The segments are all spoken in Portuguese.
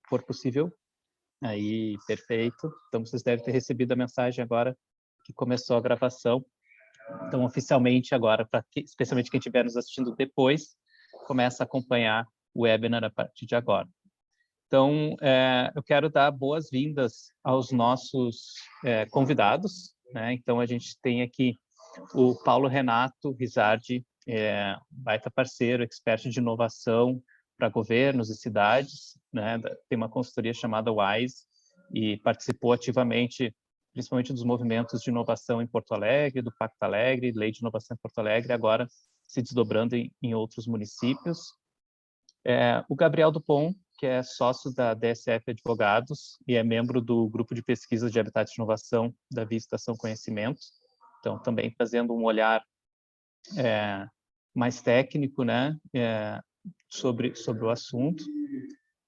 for possível. Aí, perfeito. Então, vocês devem ter recebido a mensagem agora que começou a gravação. Então, oficialmente agora, especialmente quem estiver nos assistindo depois, começa a acompanhar o webinar a partir de agora. Então, eu quero dar boas-vindas aos nossos convidados, né? Então, a gente tem aqui o Paulo Renato Rizardi, baita parceiro, expert de inovação para governos e cidades, né? Tem uma consultoria chamada WISE e participou ativamente, principalmente dos movimentos de inovação em Porto Alegre, do Pacto Alegre, Lei de Inovação em Porto Alegre, agora se desdobrando em outros municípios. O Gabriel Dupont, que é sócio da DSF Advogados e é membro do Grupo de Pesquisa de Habitat de Inovação da Visitação Conhecimento. Então, também trazendo um olhar mais técnico, né, sobre o assunto.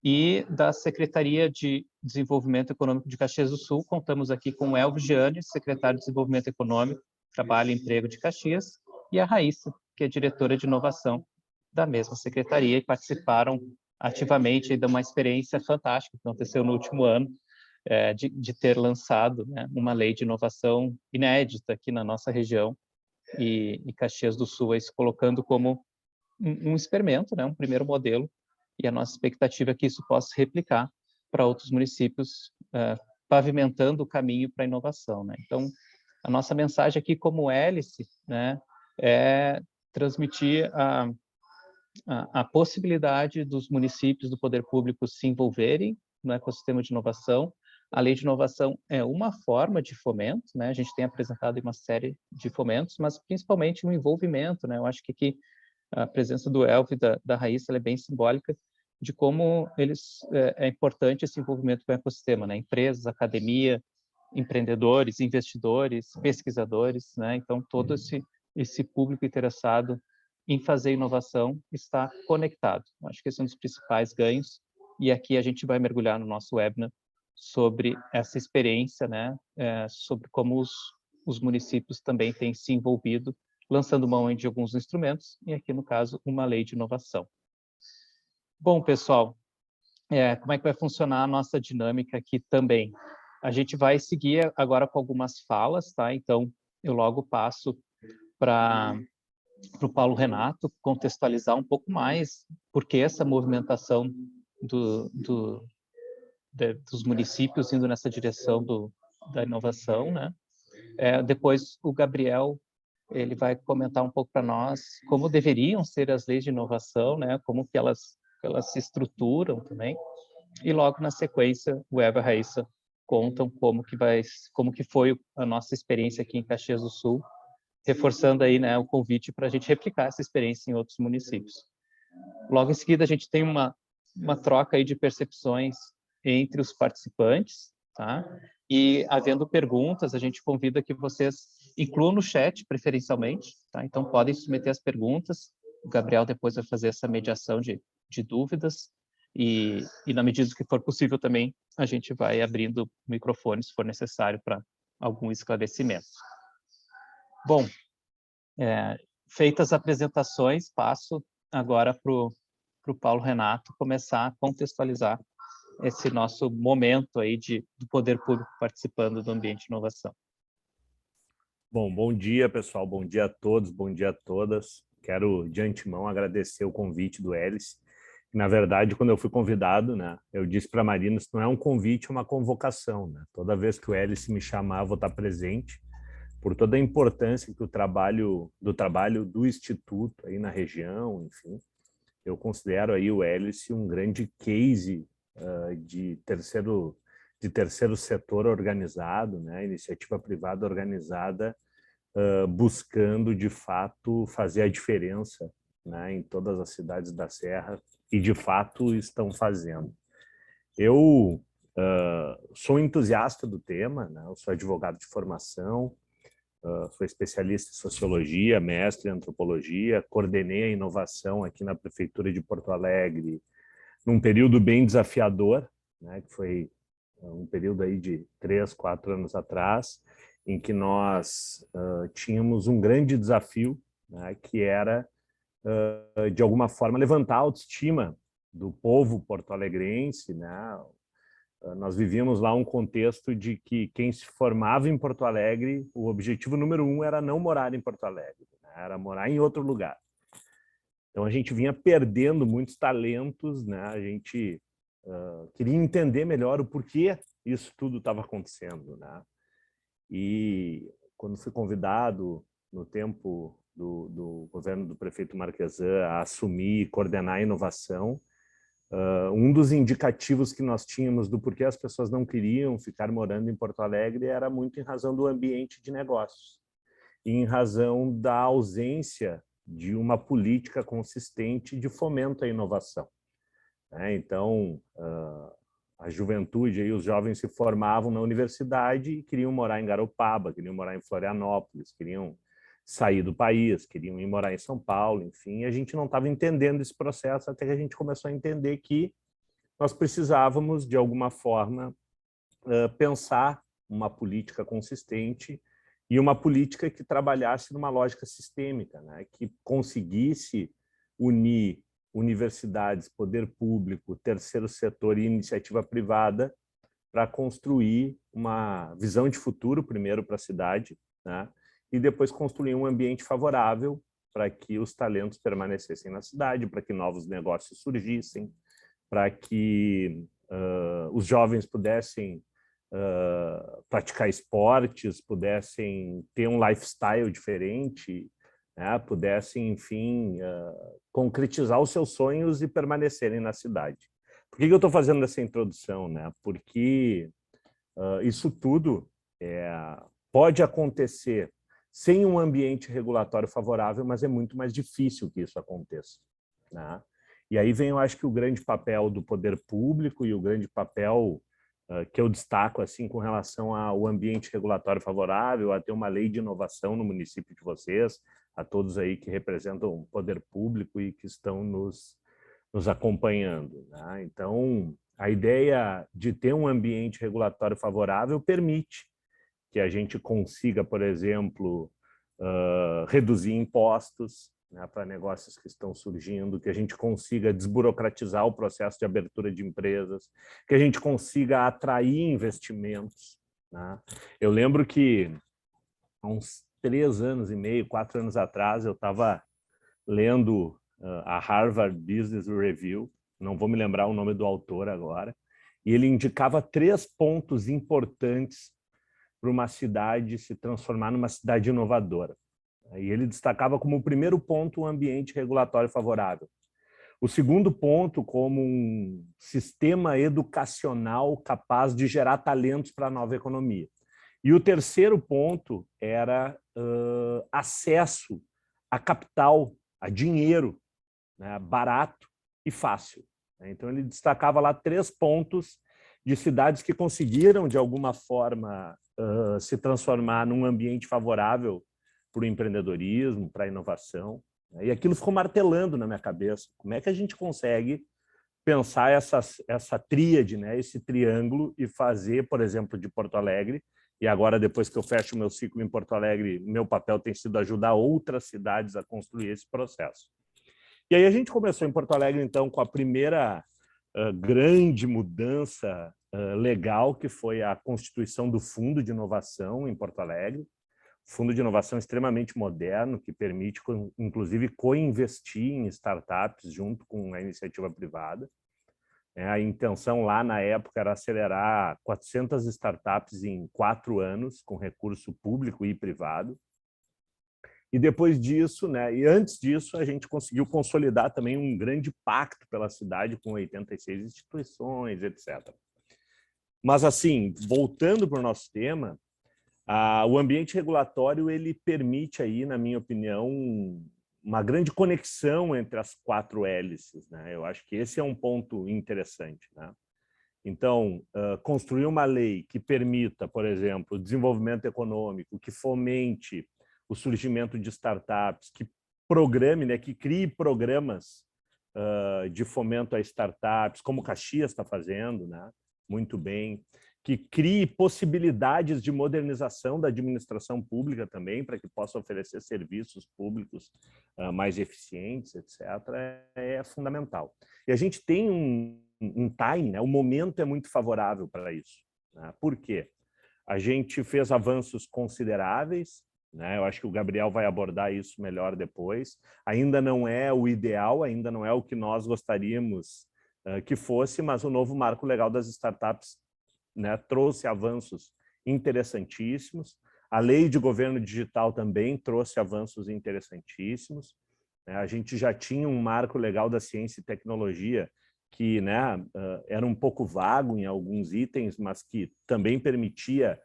E da Secretaria de Desenvolvimento Econômico de Caxias do Sul, contamos aqui com o Elvio Gianni, secretário de Desenvolvimento Econômico, Trabalho e Emprego de Caxias, e a Raíssa, que é diretora de inovação da mesma secretaria, e participaram ativamente de uma experiência fantástica que aconteceu no último ano, de ter lançado, né, uma lei de inovação inédita aqui na nossa região, e Caxias do Sul aí se colocando como um experimento, né, um primeiro modelo, e a nossa expectativa é que isso possa se replicar para outros municípios, pavimentando o caminho para a inovação, né? Então, a nossa mensagem aqui como hélice, né, é transmitir a possibilidade dos municípios, do poder público se envolverem no ecossistema de inovação. A lei de inovação é uma forma de fomento, né? A gente tem apresentado uma série de fomentos, mas principalmente um envolvimento, né? Eu acho que aqui a presença do Elvio e da Raíssa é bem simbólica de como é importante esse envolvimento com o ecossistema, né? Empresas, academia, empreendedores, investidores, pesquisadores, né? Então, todo esse público interessado em fazer inovação está conectado. Acho que esse é um dos principais ganhos, e aqui a gente vai mergulhar no nosso webinar sobre essa experiência, né? Sobre como os municípios também têm se envolvido, lançando mão de alguns instrumentos, e aqui, no caso, uma lei de inovação. Bom, pessoal, como é que vai funcionar a nossa dinâmica aqui também? A gente vai seguir agora com algumas falas, tá? Então, eu logo passo para o Paulo Renato contextualizar um pouco mais por que essa movimentação dos municípios indo nessa direção da inovação, né? Depois, o Gabriel ele vai comentar um pouco para nós como deveriam ser as leis de inovação, né? Como que elas se estruturam também. E logo na sequência, o Eva e a Raíssa contam como que foi a nossa experiência aqui em Caxias do Sul, reforçando aí, né, o convite para a gente replicar essa experiência em outros municípios. Logo em seguida, a gente tem uma troca aí de percepções entre os participantes, tá? E havendo perguntas, a gente convida que vocês incluam no chat, preferencialmente, tá? Então, podem submeter as perguntas. O Gabriel depois vai fazer essa mediação de dúvidas. E na medida que for possível também, a gente vai abrindo o microfone, se for necessário, para algum esclarecimento. Bom, feitas as apresentações, passo agora para o Paulo Renato começar a contextualizar esse nosso momento aí do poder público participando do ambiente de inovação. Bom dia, pessoal. Bom dia a todos, bom dia a todas. Quero, de antemão, agradecer o convite do Hélice. Na verdade, quando eu fui convidado, né, eu disse para a Marina, isso não é um convite, é uma convocação, né? Toda vez que o Hélice me chamar, eu vou estar presente, por toda a importância que do trabalho do Instituto aí na região, enfim. Eu considero aí o Hélice um grande case de terceiro setor organizado, né, iniciativa privada organizada, buscando, de fato, fazer a diferença, né, em todas as cidades da Serra, e, de fato, estão fazendo. Eu sou entusiasta do tema, né, eu sou advogado de formação, sou especialista em sociologia, mestre em antropologia, coordenei a inovação aqui na Prefeitura de Porto Alegre, num período bem desafiador, né, que foi um período aí de 3, 4 anos atrás, em que nós tínhamos um grande desafio, né, que era, de alguma forma, levantar a autoestima do povo porto-alegrense, né? Nós vivíamos lá um contexto de que quem se formava em Porto Alegre, o objetivo número 1 era não morar em Porto Alegre, né? Era morar em outro lugar. Então a gente vinha perdendo muitos talentos, né? A gente queria entender melhor o porquê isso tudo estava acontecendo, né? E quando fui convidado no tempo do governo do prefeito Marquesan a assumir e coordenar a inovação, um dos indicativos que nós tínhamos do porquê as pessoas não queriam ficar morando em Porto Alegre era muito em razão do ambiente de negócios e em razão da ausência de uma política consistente de fomento à inovação. Então, a juventude e os jovens se formavam na universidade e queriam morar em Garopaba, queriam morar em Florianópolis, queriam sair do país, queriam ir morar em São Paulo, enfim, e a gente não estava entendendo esse processo até que a gente começou a entender que nós precisávamos, de alguma forma, pensar uma política consistente e uma política que trabalhasse numa lógica sistêmica, né? Que conseguisse unir universidades, poder público, terceiro setor e iniciativa privada para construir uma visão de futuro, primeiro para a cidade, né? E depois construir um ambiente favorável para que os talentos permanecessem na cidade, para que novos negócios surgissem, para que os jovens pudessem praticar esportes, pudessem ter um lifestyle diferente, né? Pudessem, enfim, concretizar os seus sonhos e permanecerem na cidade. Por que eu estou fazendo essa introdução, né? Porque isso tudo pode acontecer sem um ambiente regulatório favorável, mas é muito mais difícil que isso aconteça, né? E aí vem, eu acho que o grande papel do poder público e o grande papel que eu destaco assim com relação ao ambiente regulatório favorável, a ter uma lei de inovação no município de vocês, a todos aí que representam o poder público e que estão nos acompanhando, né? Então, a ideia de ter um ambiente regulatório favorável permite que a gente consiga, por exemplo, reduzir impostos, né, para negócios que estão surgindo, que a gente consiga desburocratizar o processo de abertura de empresas, que a gente consiga atrair investimentos, né? Eu lembro que há uns 3 anos e meio, 4 anos atrás, eu estava lendo a Harvard Business Review, não vou me lembrar o nome do autor agora, e ele indicava 3 pontos importantes para uma cidade se transformar numa cidade inovadora. E ele destacava como o primeiro ponto um ambiente regulatório favorável. O segundo ponto como um sistema educacional capaz de gerar talentos para a nova economia. E o terceiro ponto era acesso a capital, a dinheiro, né, barato e fácil. Então ele destacava lá 3 pontos de cidades que conseguiram, de alguma forma, se transformar num ambiente favorável para o empreendedorismo, para a inovação. E aquilo ficou martelando na minha cabeça. Como é que a gente consegue pensar essa tríade, né, esse triângulo, e fazer, por exemplo, de Porto Alegre, e agora, depois que eu fecho o meu ciclo em Porto Alegre, meu papel tem sido ajudar outras cidades a construir esse processo. E aí a gente começou em Porto Alegre, então, com a primeira grande mudança legal, que foi a constituição do Fundo de Inovação em Porto Alegre, fundo de inovação extremamente moderno, que permite, inclusive, co-investir em startups junto com a iniciativa privada. A intenção lá, na época, era acelerar 400 startups em 4 anos, com recurso público e privado. E depois disso, né, e antes disso, a gente conseguiu consolidar também um grande pacto pela cidade com 86 instituições, etc. Mas, assim, voltando para o nosso tema, o ambiente regulatório ele permite, aí, na minha opinião, uma grande conexão entre as 4 hélices, né? Eu acho que esse é um ponto interessante, né? Então, construir uma lei que permita, por exemplo, o desenvolvimento econômico, que fomente o surgimento de startups, que programe, né, que crie programas de fomento a startups, como Caxias está fazendo, né? Muito bem, que crie possibilidades de modernização da administração pública também, para que possa oferecer serviços públicos mais eficientes, etc., é fundamental. E a gente tem um time, né? O momento é muito favorável para isso. Né? Por quê? A gente fez avanços consideráveis, né? Eu acho que o Gabriel vai abordar isso melhor depois. Ainda não é o ideal, ainda não é o que nós gostaríamos que fosse, mas o novo marco legal das startups, né, trouxe avanços interessantíssimos. A lei de governo digital também trouxe avanços interessantíssimos. A gente já tinha um marco legal da ciência e tecnologia que, né, era um pouco vago em alguns itens, mas que também permitia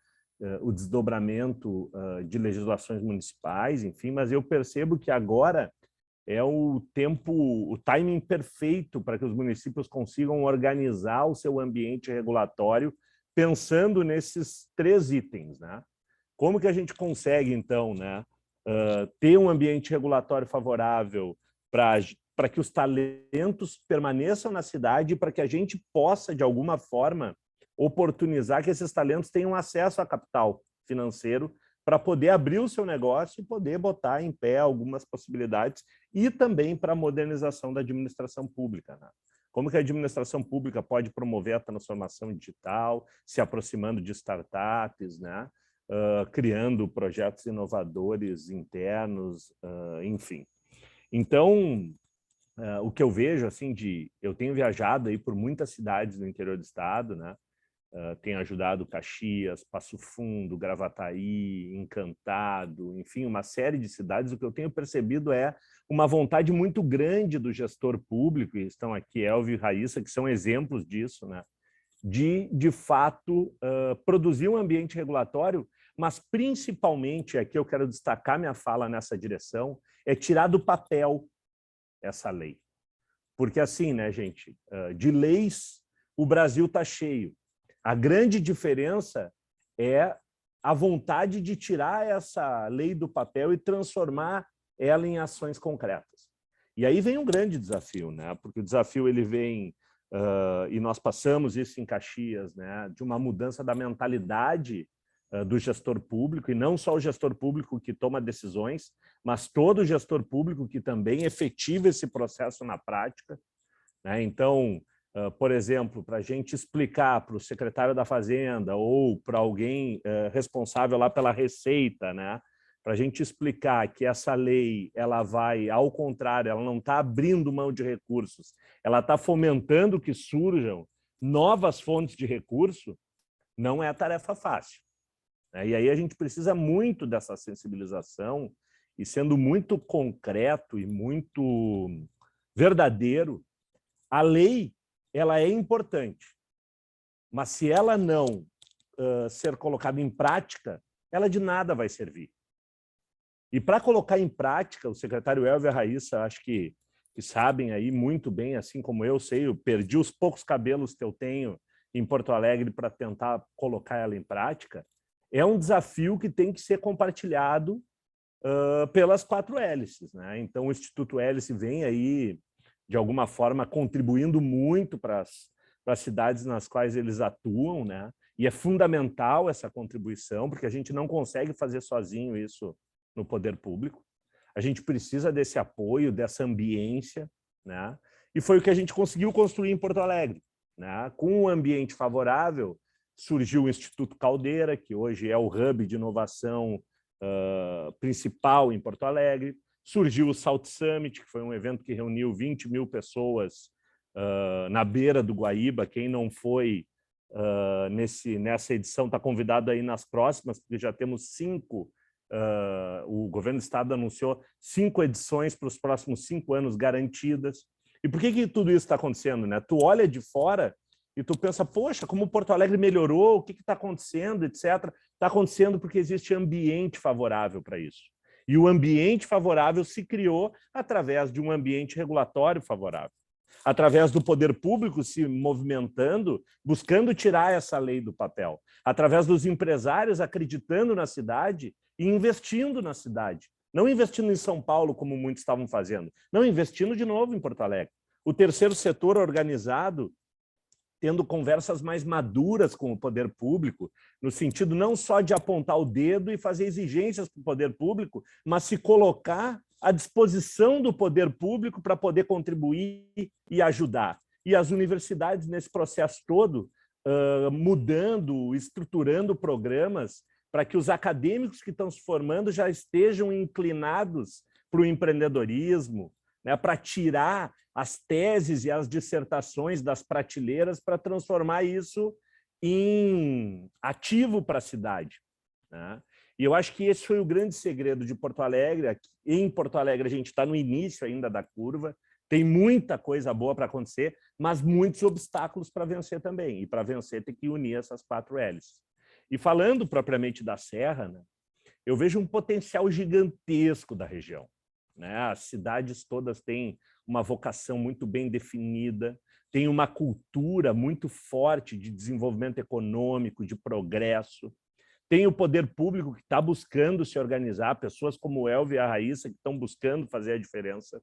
o desdobramento de legislações municipais, enfim, mas eu percebo que agora é o timing perfeito para que os municípios consigam organizar o seu ambiente regulatório pensando nesses 3 itens, né? Como que a gente consegue, então, né, ter um ambiente regulatório favorável para que os talentos permaneçam na cidade e para que a gente possa, de alguma forma, oportunizar que esses talentos tenham acesso a capital financeiro para poder abrir o seu negócio e poder botar em pé algumas possibilidades e também para a modernização da administração pública, né? Como que a administração pública pode promover a transformação digital, se aproximando de startups, né? Criando projetos inovadores internos, enfim. Então, o que eu vejo, assim, eu tenho viajado aí por muitas cidades no interior do estado, né? Tenho ajudado Caxias, Passo Fundo, Gravataí, Encantado, enfim, uma série de cidades. O que eu tenho percebido é uma vontade muito grande do gestor público, e estão aqui Elvio e Raíssa, que são exemplos disso, né? De fato, produzir um ambiente regulatório, mas principalmente, aqui eu quero destacar minha fala nessa direção, é tirar do papel essa lei. Porque assim, né, gente, de leis o Brasil está cheio. A grande diferença é a vontade de tirar essa lei do papel e transformar ela em ações concretas. E aí vem um grande desafio, né? Porque o desafio ele vem, e nós passamos isso em Caxias, né? De uma mudança da mentalidade do gestor público, e não só o gestor público que toma decisões, mas todo gestor público que também efetiva esse processo na prática, né? Então, por exemplo, para a gente explicar para o secretário da Fazenda ou para alguém responsável lá pela Receita, né? Para a gente explicar que essa lei, ela vai, ao contrário, ela não está abrindo mão de recursos, ela está fomentando que surjam novas fontes de recurso, não é tarefa fácil, né? E aí a gente precisa muito dessa sensibilização e sendo muito concreto e muito verdadeiro. A lei, ela é importante, mas se ela não ser colocada em prática, ela de nada vai servir. E para colocar em prática, o secretário Elvio e a Raíssa, acho que sabem aí muito bem, assim como eu sei, eu perdi os poucos cabelos que eu tenho em Porto Alegre para tentar colocar ela em prática, é um desafio que tem que ser compartilhado pelas 4 hélices, né? Então, o Instituto Hélice vem aí, de alguma forma, contribuindo muito para as cidades nas quais eles atuam, né? E é fundamental essa contribuição, porque a gente não consegue fazer sozinho isso no poder público. A gente precisa desse apoio, dessa ambiência, né? E foi o que a gente conseguiu construir em Porto Alegre, né? Com um ambiente favorável, surgiu o Instituto Caldeira, que hoje é o hub de inovação principal em Porto Alegre. Surgiu o Salt Summit, que foi um evento que reuniu 20 mil pessoas na beira do Guaíba. Quem não foi nessa edição está convidado aí nas próximas, porque já temos 5. O governo do estado anunciou 5 edições para os próximos 5 anos garantidas. E por que tudo isso está acontecendo, né? Tu olha de fora e tu pensa, poxa, como Porto Alegre melhorou, o que está acontecendo, etc. Está acontecendo porque existe ambiente favorável para isso. E o ambiente favorável se criou através de um ambiente regulatório favorável, através do poder público se movimentando, buscando tirar essa lei do papel, através dos empresários acreditando na cidade e investindo na cidade. Não investindo em São Paulo, como muitos estavam fazendo, não, investindo de novo em Porto Alegre. O terceiro setor organizado tendo conversas mais maduras com o poder público, no sentido não só de apontar o dedo e fazer exigências para o poder público, mas se colocar à disposição do poder público para poder contribuir e ajudar. E as universidades, nesse processo todo, mudando, estruturando programas para que os acadêmicos que estão se formando já estejam inclinados para o empreendedorismo, né, para tirar as teses e as dissertações das prateleiras para transformar isso em ativo para a cidade, né? E eu acho que esse foi o grande segredo de Porto Alegre. Em Porto Alegre a gente está no início ainda da curva, tem muita coisa boa para acontecer, mas muitos obstáculos para vencer também. E para vencer tem que unir essas 4 hélices. E falando propriamente da Serra, né, eu vejo um potencial gigantesco da região, né? As cidades todas têm uma vocação muito bem definida, têm uma cultura muito forte de desenvolvimento econômico, de progresso. Tem o poder público que está buscando se organizar, pessoas como o Elvio e a Raíssa que estão buscando fazer a diferença.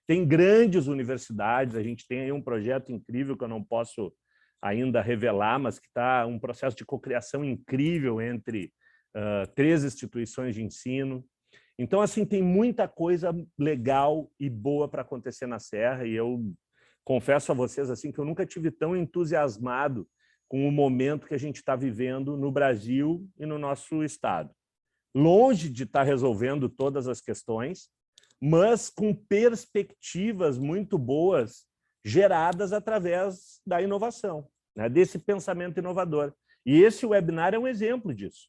Tem grandes universidades, a gente tem aí um projeto incrível que eu não posso ainda revelar, mas que está um processo de cocriação incrível entre 3 instituições de ensino. Então, assim, tem muita coisa legal e boa para acontecer na Serra, e eu confesso a vocês assim que eu nunca tive tão entusiasmado com o momento que a gente está vivendo no Brasil e no nosso estado. Longe de estar resolvendo todas as questões, mas com perspectivas muito boas geradas através da inovação, né, desse pensamento inovador. E esse webinar é um exemplo disso,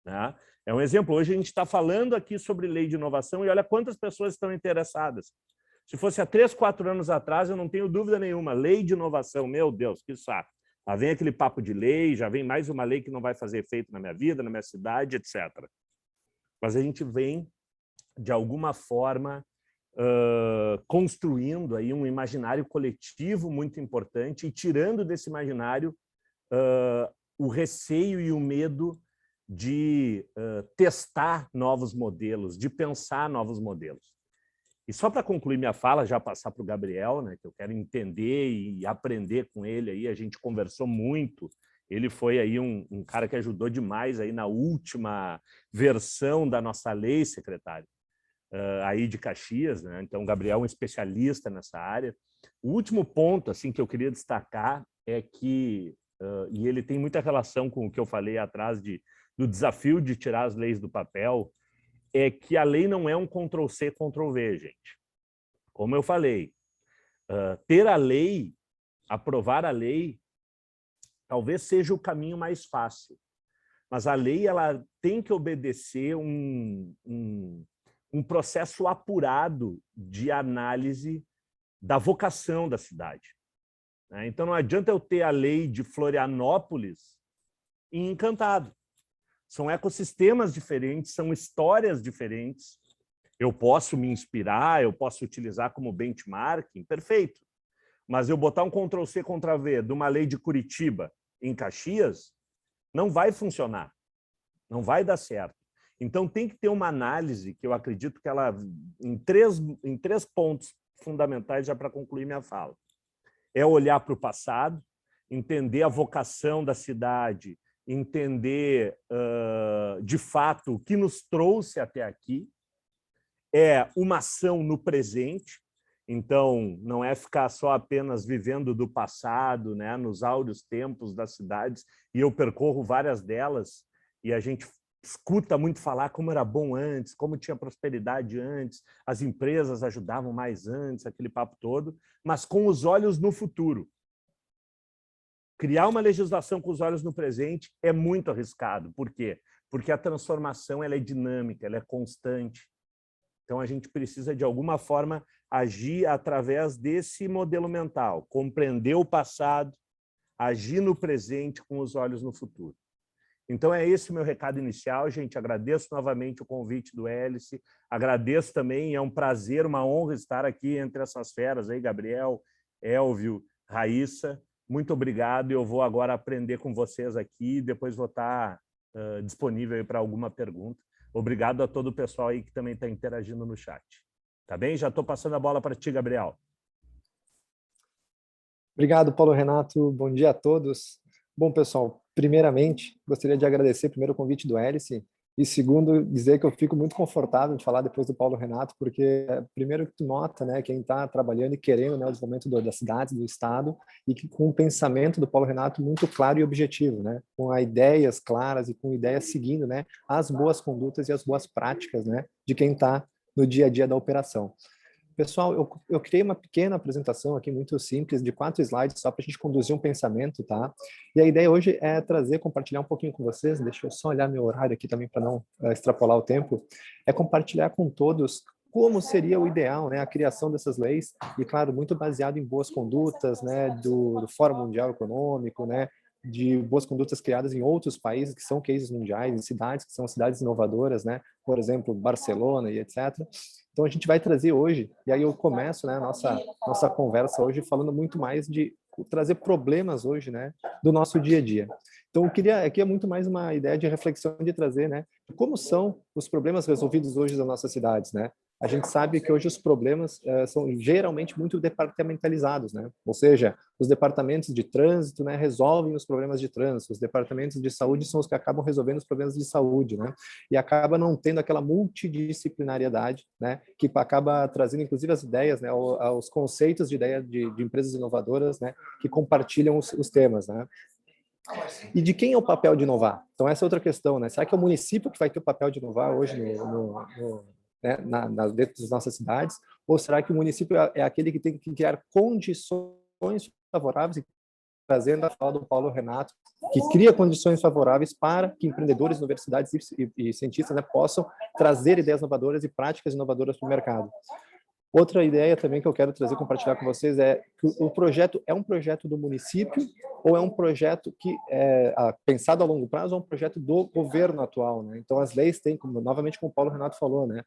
né? É um exemplo. Hoje a gente está falando aqui sobre lei de inovação e olha quantas pessoas estão interessadas. Se fosse há 3, 4 anos atrás, eu não tenho dúvida nenhuma. Lei de inovação, meu Deus, que saco. Lá vem aquele papo de lei, já vem mais uma lei que não vai fazer efeito na minha vida, na minha cidade, etc. Mas a gente vem, de alguma forma, construindo aí um imaginário coletivo muito importante e tirando desse imaginário o receio e o medo de testar novos modelos, de pensar novos modelos. E só para concluir minha fala, já passar para o Gabriel, né, que eu quero entender e aprender com ele, aí, a gente conversou muito, ele foi aí um cara que ajudou demais aí na última versão da nossa lei, secretário, aí de Caxias, né? Então o Gabriel é um especialista nessa área. O último ponto assim, que eu queria destacar é que, e ele tem muita relação com o que eu falei atrás do desafio de tirar as leis do papel, é que a lei não é um Ctrl+C, Ctrl+V, gente. Como eu falei, ter a lei, aprovar a lei, talvez seja o caminho mais fácil. Mas a lei ela tem que obedecer um processo apurado de análise da vocação da cidade. Então, não adianta eu ter a lei de Florianópolis e Encantado. São ecossistemas diferentes, são histórias diferentes. Eu posso me inspirar, eu posso utilizar como benchmarking, perfeito. Mas eu botar um Ctrl+C, Ctrl+V de uma lei de Curitiba em Caxias, não vai funcionar, não vai dar certo. Então, tem que ter uma análise que eu acredito que ela, em três pontos fundamentais, já para concluir minha fala. É olhar para o passado, entender a vocação da cidade, entender, de fato, o que nos trouxe até aqui. É uma ação no presente, então não é ficar só apenas vivendo do passado, né, nos áureos tempos das cidades, e eu percorro várias delas, e a gente escuta muito falar como era bom antes, como tinha prosperidade antes, as empresas ajudavam mais antes, aquele papo todo, mas com os olhos no futuro. Criar uma legislação com os olhos no presente é muito arriscado. Por quê? Porque a transformação ela é dinâmica, ela é constante. Então, a gente precisa, de alguma forma, agir através desse modelo mental, compreender o passado, agir no presente com os olhos no futuro. Então, é esse o meu recado inicial, gente. Agradeço novamente o convite do Hélice, agradeço também, é um prazer, uma honra estar aqui entre essas feras, aí, Gabriel, Elvio, Raíssa. Muito obrigado, eu vou agora aprender com vocês aqui, depois vou estar disponível para alguma pergunta. Obrigado a todo o pessoal aí que também está interagindo no chat. Tá bem? Já estou passando a bola para ti, Gabriel. Obrigado, Paulo Renato. Bom dia a todos. Bom, pessoal, primeiramente, gostaria de agradecer primeiro o convite do Hélice e segundo, dizer que eu fico muito confortável de falar depois do Paulo Renato, porque primeiro que tu nota, né, quem está trabalhando e querendo, né, o desenvolvimento da cidade, do estado, e que com o pensamento do Paulo Renato muito claro e objetivo, né, com ideias claras e com ideias seguindo, né, as boas condutas e as boas práticas, né, de quem está no dia a dia da operação. Pessoal, eu criei uma pequena apresentação aqui, muito simples, de 4 slides, só para a gente conduzir um pensamento, tá? E a ideia hoje é compartilhar um pouquinho com vocês, deixa eu só olhar meu horário aqui também para não extrapolar o tempo, é compartilhar com todos como seria o ideal, né, a criação dessas leis, e claro, muito baseado em boas condutas, né, do Fórum Mundial Econômico, né, de boas condutas criadas em outros países que são cases mundiais, em cidades que são cidades inovadoras, né, por exemplo, Barcelona e etc. Então a gente vai trazer hoje, e aí eu começo, né, a nossa conversa hoje falando muito mais de trazer problemas hoje, né, do nosso dia a dia. Então eu queria, aqui é muito mais uma ideia de reflexão de trazer, né, como são os problemas resolvidos hoje das nossas cidades, né? A gente sabe que hoje os problemas são geralmente muito departamentalizados, né? Ou seja, os departamentos de trânsito, né, resolvem os problemas de trânsito, os departamentos de saúde são os que acabam resolvendo os problemas de saúde, né? E acaba não tendo aquela multidisciplinariedade, né, que acaba trazendo inclusive as ideias, né, os conceitos de ideia de empresas inovadoras, né, que compartilham os temas, né? E de quem é o papel de inovar? Então essa é outra questão, né? Será que é o município que vai ter o papel de inovar hoje né, dentro das nossas cidades? Ou será que o município é aquele que tem que criar condições favoráveis, trazendo a fala do Paulo Renato, que cria condições favoráveis para que empreendedores, universidades e cientistas, né, possam trazer ideias inovadoras e práticas inovadoras para o mercado? Outra ideia também que eu quero trazer, compartilhar com vocês é que o projeto é um projeto do município ou é um projeto que é pensado a longo prazo ou é um projeto do governo atual, né? Então as leis têm, novamente como o Paulo Renato falou, né?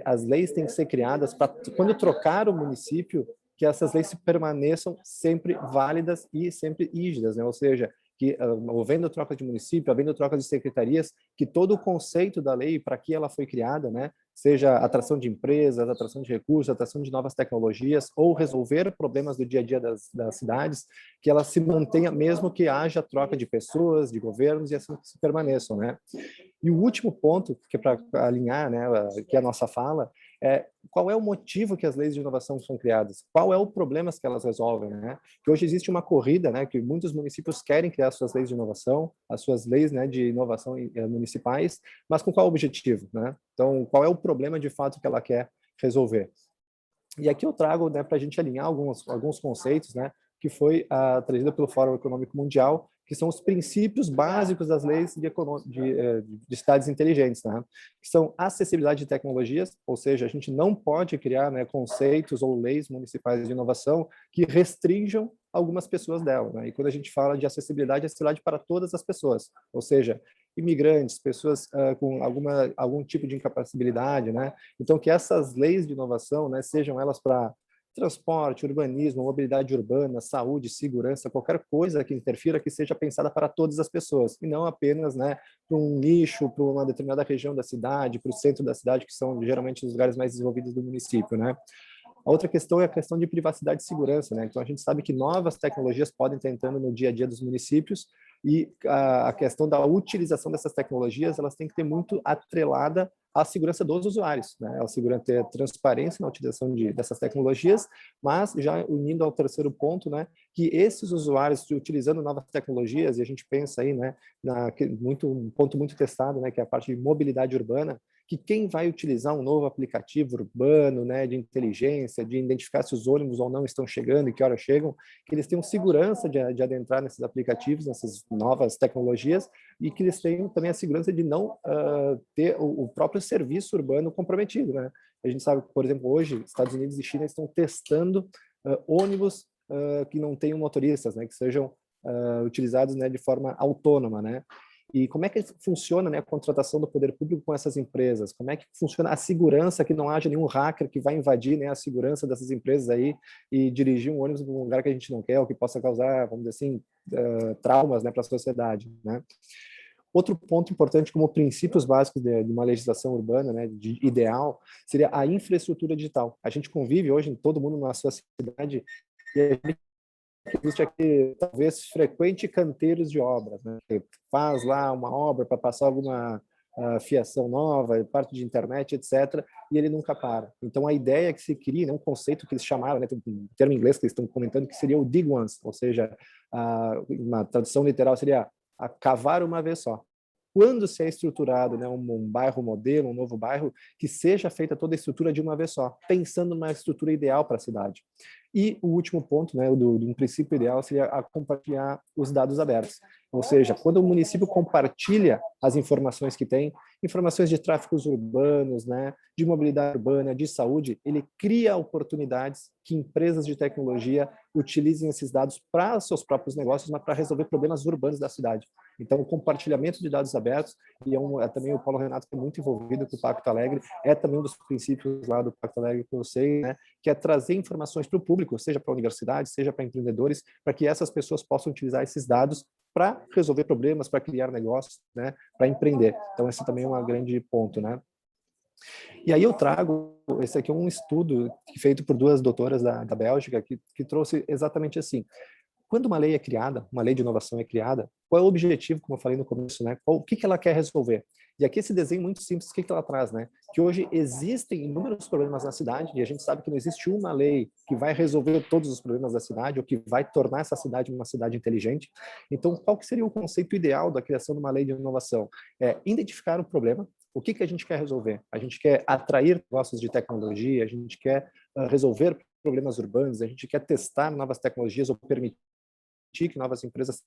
As leis têm que ser criadas para quando trocar o município, que essas leis permaneçam sempre válidas e sempre rígidas, né? Ou seja, que havendo troca de município, havendo troca de secretarias, que todo o conceito da lei, para que ela foi criada, né, seja atração de empresas, atração de recursos, atração de novas tecnologias, ou resolver problemas do dia a dia das cidades, que ela se mantenha mesmo que haja troca de pessoas, de governos, e assim se permaneçam, né? E o último ponto, que é para alinhar, né, que é a nossa fala, é qual é o motivo que as leis de inovação são criadas? Qual é o problema que elas resolvem, né? Que hoje existe uma corrida, né, que muitos municípios querem criar suas leis de inovação, as suas leis, né, de inovação municipais, mas com qual objetivo, né? Então, qual é o problema de fato que ela quer resolver? E aqui eu trago, né, para a gente alinhar alguns conceitos, né, que foi trazido pelo Fórum Econômico Mundial, que são os princípios básicos das leis de cidades inteligentes, né? Que são acessibilidade de tecnologias, ou seja, a gente não pode criar, né, conceitos ou leis municipais de algumas que restringam algumas pessoas dela, né? E quando a gente fala de acessibilidade, é acessibilidade para todas as pessoas, ou seja, imigrantes, pessoas com algum tipo de incapacidade, né? Então, que essas leis de inovação, né, sejam elas para transporte, urbanismo, mobilidade urbana, saúde, segurança, qualquer coisa que interfira, que seja pensada para todas as pessoas, e não apenas, né, para um nicho, para uma determinada região da cidade, para o centro da cidade, que são geralmente os lugares mais desenvolvidos do município, né? A outra questão é a questão de privacidade e segurança, né? Então a gente sabe que novas tecnologias podem estar entrando no dia a dia dos municípios e a questão da utilização dessas tecnologias, elas têm que ter muito atrelada à segurança dos usuários, né? A segurança ter transparência na utilização dessas tecnologias, mas já unindo ao terceiro ponto, né, que esses usuários utilizando novas tecnologias, e a gente pensa aí, né, um ponto muito testado, né, que é a parte de mobilidade urbana, que quem vai utilizar um novo aplicativo urbano, né, de inteligência, de identificar se os ônibus ou não estão chegando e que hora chegam, que eles tenham segurança de adentrar nesses aplicativos, nessas novas tecnologias, e que eles tenham também a segurança de não ter o próprio serviço urbano comprometido, né? A gente sabe que, por exemplo, hoje, Estados Unidos e China estão testando ônibus que não tenham motoristas, né, que sejam utilizados, né, de forma autônoma, né? E como é que funciona, né, a contratação do poder público com essas empresas? Como é que funciona a segurança, que não haja nenhum hacker que vai invadir, né, a segurança dessas empresas aí e dirigir um ônibus para um lugar que a gente não quer, ou que possa causar, vamos dizer assim, traumas, né, para a sociedade, né? Outro ponto importante, como princípios básicos de uma legislação urbana, né, de ideal, seria a infraestrutura digital. A gente convive hoje, todo mundo na sua cidade, e a gente que existe aqui, talvez, frequente canteiros de obras, né? Que faz lá uma obra para passar alguma fiação nova, parte de internet, etc., e ele nunca para. Então, a ideia que se cria, né, um conceito que eles chamaram, né, tem um termo em inglês que eles estão comentando, que seria o dig once, ou seja, uma tradução literal seria a cavar uma vez só. Quando se é estruturado, né, um bairro modelo, um novo bairro, que seja feita toda a estrutura de uma vez só, pensando numa estrutura ideal para a cidade. E o último ponto, né, do princípio ideal, seria a compartilhar os dados abertos. Ou seja, quando o município compartilha as informações que tem, informações de tráficos urbanos, né, de mobilidade urbana, de saúde, ele cria oportunidades que empresas de tecnologia utilizem esses dados para seus próprios negócios, mas para resolver problemas urbanos da cidade. Então, o compartilhamento de dados abertos, e também o Paulo Renato que é muito envolvido com o Pacto Alegre, é também um dos princípios lá do Pacto Alegre que eu sei, né, que é trazer informações para o público, seja para universidades, seja para empreendedores, para que essas pessoas possam utilizar esses dados para resolver problemas, para criar negócios, né, para empreender. Então, esse também é um grande ponto, né? E aí eu trago, esse aqui é um estudo feito por duas doutoras da Bélgica, que trouxe exatamente assim. Quando uma lei é criada, uma lei de inovação é criada, qual é o objetivo, como eu falei no começo, né? O que ela quer resolver? E aqui esse desenho muito simples, o que ela traz, né? Que hoje existem inúmeros problemas na cidade e a gente sabe que não existe uma lei que vai resolver todos os problemas da cidade ou que vai tornar essa cidade uma cidade inteligente. Então, qual que seria o conceito ideal da criação de uma lei de inovação? É identificar o problema. O que a gente quer resolver? A gente quer atrair negócios de tecnologia, a gente quer resolver problemas urbanos, a gente quer testar novas tecnologias ou permitir que novas empresas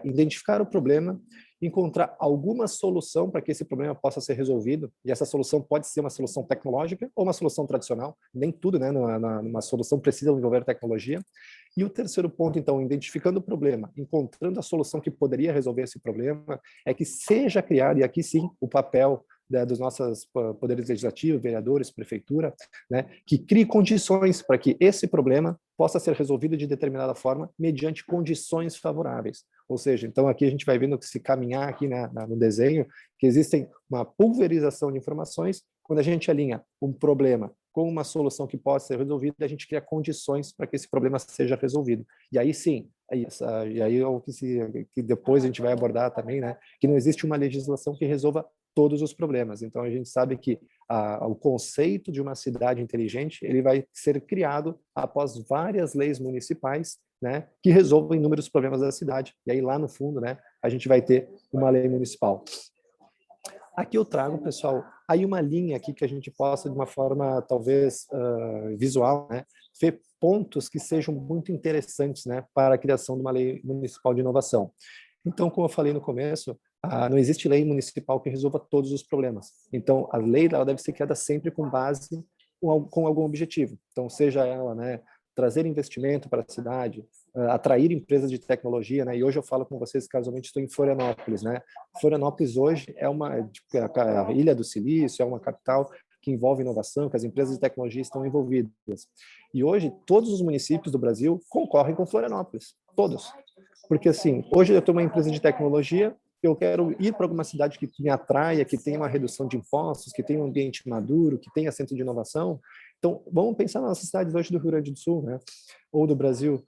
identificar o problema, encontrar alguma solução para que esse problema possa ser resolvido, e essa solução pode ser uma solução tecnológica ou uma solução tradicional, nem tudo, né, numa solução precisa envolver tecnologia. E o terceiro ponto, então, identificando o problema, encontrando a solução que poderia resolver esse problema, é que seja criado, e aqui sim, o papel dos nossos poderes legislativos, vereadores, prefeitura, né, que crie condições para que esse problema possa ser resolvido de determinada forma mediante condições favoráveis. Ou seja, então aqui a gente vai vendo que se caminhar aqui no desenho, que existem uma pulverização de informações, quando a gente alinha um problema com uma solução que possa ser resolvida, a gente cria condições para que esse problema seja resolvido. E aí sim, e aí é o que depois a gente vai abordar também, né, que não existe uma legislação que resolva todos os problemas. Então a gente sabe que o conceito de uma cidade inteligente ele vai ser criado após várias leis municipais, né, que resolvam inúmeros problemas da cidade. E aí lá no fundo, né, a gente vai ter uma lei municipal. Aqui eu trago, pessoal, aí uma linha aqui que a gente possa, de uma forma talvez visual, né, ver pontos que sejam muito interessantes, né, para a criação de uma lei municipal de inovação. Então, como eu falei no começo, não existe lei municipal que resolva todos os problemas. Então, a lei ela deve ser criada sempre com base com algum objetivo. Então, seja ela, né, trazer investimento para a cidade, atrair empresas de tecnologia, né? E hoje eu falo com vocês, casualmente estou em Florianópolis, né? Florianópolis hoje é a Ilha do Silício, é uma capital que envolve inovação, que as empresas de tecnologia estão envolvidas. E hoje todos os municípios do Brasil concorrem com Florianópolis, todos. Porque assim, hoje eu tenho uma empresa de tecnologia, eu quero ir para alguma cidade que me atraia, que tenha uma redução de impostos, que tenha um ambiente maduro, que tenha centro de inovação. Então, vamos pensar nas cidades hoje do Rio Grande do Sul, né? Ou do Brasil.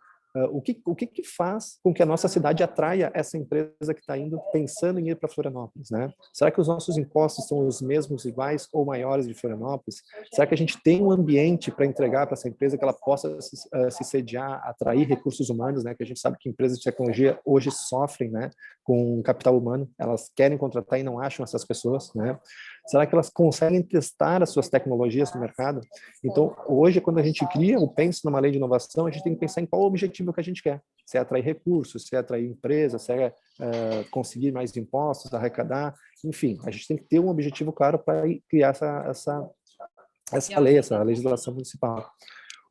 O que faz com que a nossa cidade atraia essa empresa que está indo pensando em ir para Florianópolis, né? Será que os nossos impostos são os mesmos, iguais ou maiores de Florianópolis? Será que a gente tem um ambiente para entregar para essa empresa que ela possa se sediar, atrair recursos humanos, né? Que a gente sabe que empresas de tecnologia hoje sofrem, né, com capital humano, elas querem contratar e não acham essas pessoas, né? Será que elas conseguem testar as suas tecnologias no mercado? Então, hoje, quando a gente cria ou pensa numa lei de inovação, a gente tem que pensar em qual o objetivo que a gente quer. Se é atrair recursos, se é atrair empresas, se é conseguir mais impostos, arrecadar, enfim, a gente tem que ter um objetivo claro para criar essa lei, essa legislação municipal.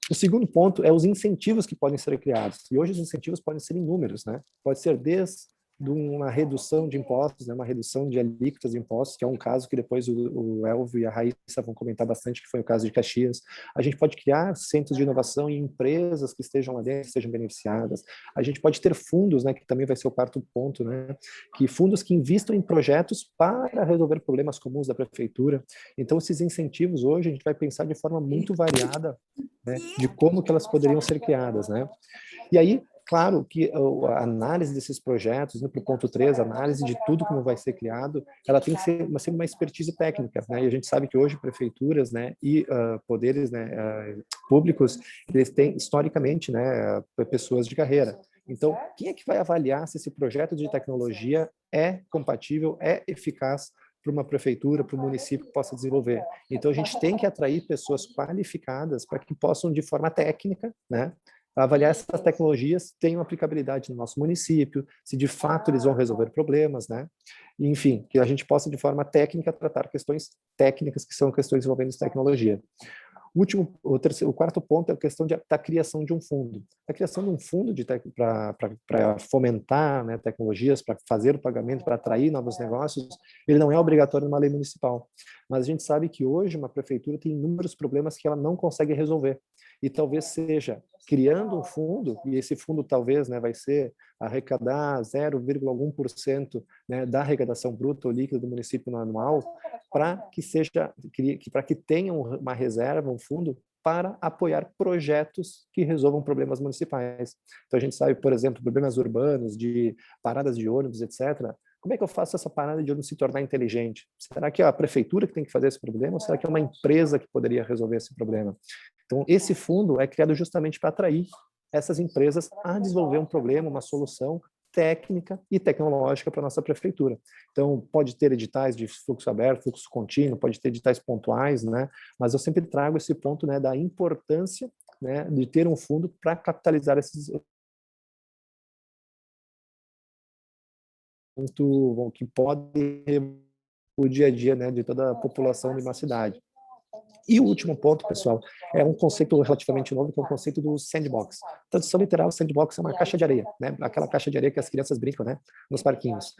O segundo ponto é os incentivos que podem ser criados. E hoje os incentivos podem ser inúmeros, né? Pode ser desde de uma redução de impostos, né, uma redução de alíquotas de impostos, que é um caso que depois o Elvio e a Raíssa vão comentar bastante, que foi o caso de Caxias. A gente pode criar centros de inovação e empresas que estejam lá dentro, sejam beneficiadas. A gente pode ter fundos, né, que também vai ser o quarto ponto, né, que fundos que investam em projetos para resolver problemas comuns da prefeitura. Então, esses incentivos hoje a gente vai pensar de forma muito variada, né, de como que elas poderiam ser criadas, né. E aí, claro que a análise desses projetos, né, para o ponto 3, a análise de tudo como vai ser criado, ela tem que ser sempre uma expertise técnica, né? E a gente sabe que hoje prefeituras, né, e poderes, né, públicos, eles têm historicamente, né, pessoas de carreira. Então, quem é que vai avaliar se esse projeto de tecnologia é compatível, é eficaz para uma prefeitura, para o município que possa desenvolver? Então, a gente tem que atrair pessoas qualificadas para que possam, de forma técnica, né, avaliar se essas tecnologias têm uma aplicabilidade no nosso município, se de fato eles vão resolver problemas, né? E, enfim, que a gente possa, de forma técnica, tratar questões técnicas que são questões envolvendo tecnologia. O quarto ponto é a questão da criação de um fundo. A criação de um fundo para fomentar, né, tecnologias, para fazer o pagamento, para atrair novos negócios, ele não é obrigatório numa lei municipal. Mas a gente sabe que hoje uma prefeitura tem inúmeros problemas que ela não consegue resolver. E talvez seja criando um fundo, e esse fundo talvez, né, vai ser arrecadar 0,1%, né, da arrecadação bruta ou líquida do município no anual, para que tenham uma reserva, um fundo, para apoiar projetos que resolvam problemas municipais. Então, a gente sabe, por exemplo, problemas urbanos, de paradas de ônibus, etc. Como é que eu faço essa parada de ônibus se tornar inteligente? Será que é a prefeitura que tem que fazer esse problema ou será que é uma empresa que poderia resolver esse problema? Então, esse fundo é criado justamente para atrair essas empresas a desenvolver um problema, uma solução técnica e tecnológica para a nossa prefeitura. Então, pode ter editais de fluxo aberto, fluxo contínuo, pode ter editais pontuais, né? Mas eu sempre trago esse ponto, né, da importância, né, de ter um fundo para capitalizar esses muito que podem o dia a dia, né, de toda a população de uma cidade. E o último ponto, pessoal, é um conceito relativamente novo, que é o conceito do sandbox. Tradução literal, sandbox é uma caixa de areia, né? Aquela caixa de areia que as crianças brincam, né, nos parquinhos.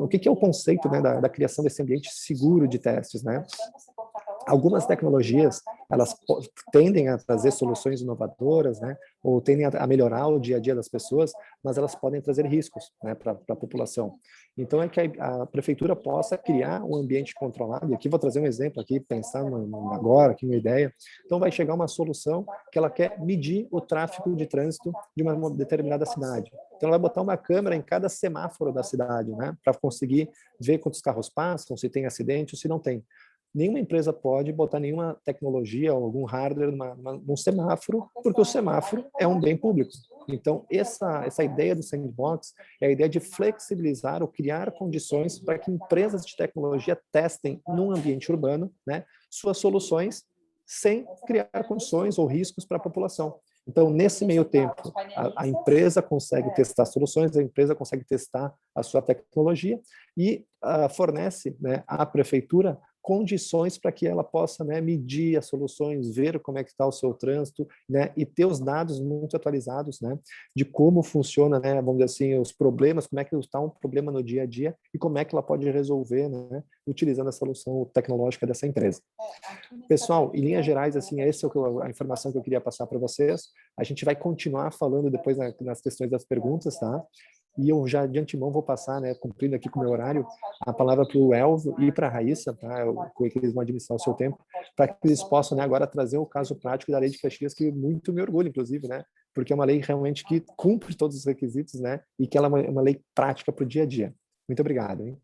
O que é o conceito, né, da criação desse ambiente seguro de testes, né? Algumas tecnologias, elas tendem a trazer soluções inovadoras, né, ou tendem a melhorar o dia a dia das pessoas, mas elas podem trazer riscos, né, para a população. Então, é que a prefeitura possa criar um ambiente controlado, e aqui vou trazer um exemplo, aqui pensando agora, aqui uma ideia. Então, vai chegar uma solução que ela quer medir o tráfego de trânsito de uma determinada cidade. Então, ela vai botar uma câmera em cada semáforo da cidade, né, para conseguir ver quantos carros passam, se tem acidente ou se não tem. Nenhuma empresa pode botar nenhuma tecnologia ou algum hardware num semáforo, porque o semáforo é um bem público. Então, essa ideia do sandbox é a ideia de flexibilizar ou criar condições para que empresas de tecnologia testem num ambiente urbano, né, suas soluções sem criar condições ou riscos para a população. Então, nesse meio tempo, a empresa consegue testar soluções, a empresa consegue testar a sua tecnologia e fornece, né, à prefeitura condições para que ela possa, né, medir as soluções, ver como é que está o seu trânsito, né, e ter os dados muito atualizados, né, de como funciona, né, vamos dizer assim, os problemas, como é que está um problema no dia a dia e como é que ela pode resolver, né, utilizando a solução tecnológica dessa empresa. Pessoal, em linhas gerais, assim, essa é a informação que eu queria passar para vocês. A gente vai continuar falando depois nas questões das perguntas, tá? E eu já de antemão vou passar, né, cumprindo aqui com o meu horário, a palavra para o Elvio e para a Raíssa, tá? Que eles vão administrar o seu tempo, para que eles possam, né, agora trazer o caso prático da Lei de Caxias, que muito me orgulha, inclusive, né? Porque é uma lei realmente que cumpre todos os requisitos, né? E que ela é uma lei prática para o dia a dia. Muito obrigado, hein?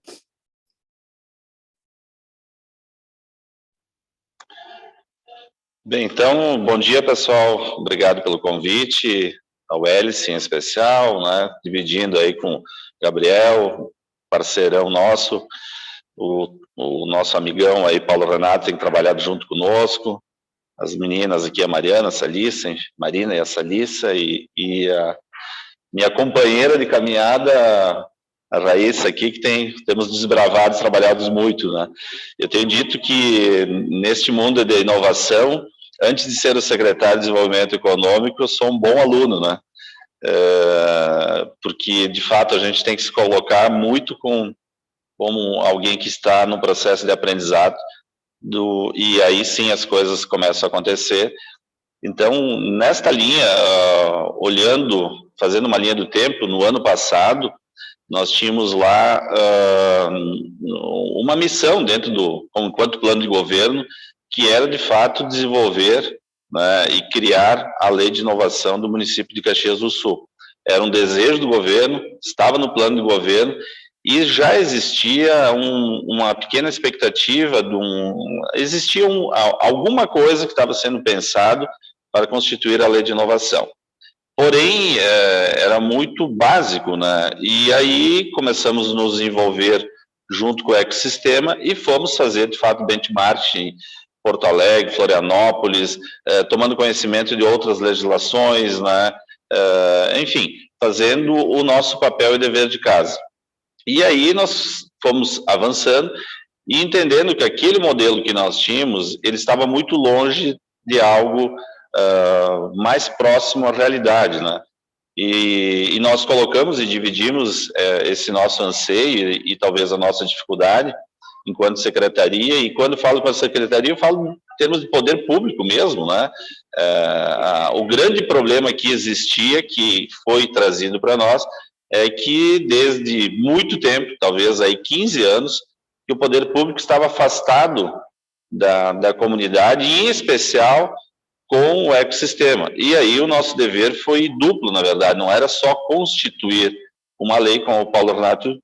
Bem, então, bom dia, pessoal. Obrigado pelo convite, ao Hélice em especial, né? Dividindo aí com o Gabriel, parceirão nosso, o nosso amigão aí, Paulo Renato, tem trabalhado junto conosco, as meninas aqui, a Mariana, a Salissa, Marina e a Salissa, e a minha companheira de caminhada, a Raíssa aqui, que temos desbravado, trabalhado muito, né? Eu tenho dito que neste mundo de inovação, antes de ser o secretário de Desenvolvimento Econômico, eu sou um bom aluno, né? porque, de fato, a gente tem que se colocar muito como alguém que está no processo de aprendizado, e aí sim as coisas começam a acontecer. Então, nesta linha, fazendo uma linha do tempo, no ano passado, nós tínhamos lá uma missão enquanto plano de governo, que era, de fato, desenvolver, né, e criar a lei de inovação do município de Caxias do Sul. Era um desejo do governo, estava no plano de governo, e já existia uma pequena expectativa existia alguma coisa que estava sendo pensado para constituir a lei de inovação. Porém, era muito básico, né? E aí começamos a nos envolver junto com o ecossistema e fomos fazer, de fato, benchmark em Porto Alegre, Florianópolis, tomando conhecimento de outras legislações, né? Enfim, fazendo o nosso papel e dever de casa. E aí nós fomos avançando e entendendo que aquele modelo que nós tínhamos, ele estava muito longe de algo mais próximo à realidade, né? E nós colocamos e dividimos esse nosso anseio e talvez a nossa dificuldade enquanto secretaria, e quando falo com a secretaria, eu falo em termos de poder público mesmo, né? O grande problema que existia, que foi trazido para nós, é que desde muito tempo, talvez aí 15 anos, que o poder público estava afastado da comunidade, e em especial com o ecossistema. E aí o nosso dever foi duplo, na verdade, não era só constituir uma lei, como o Paulo Renato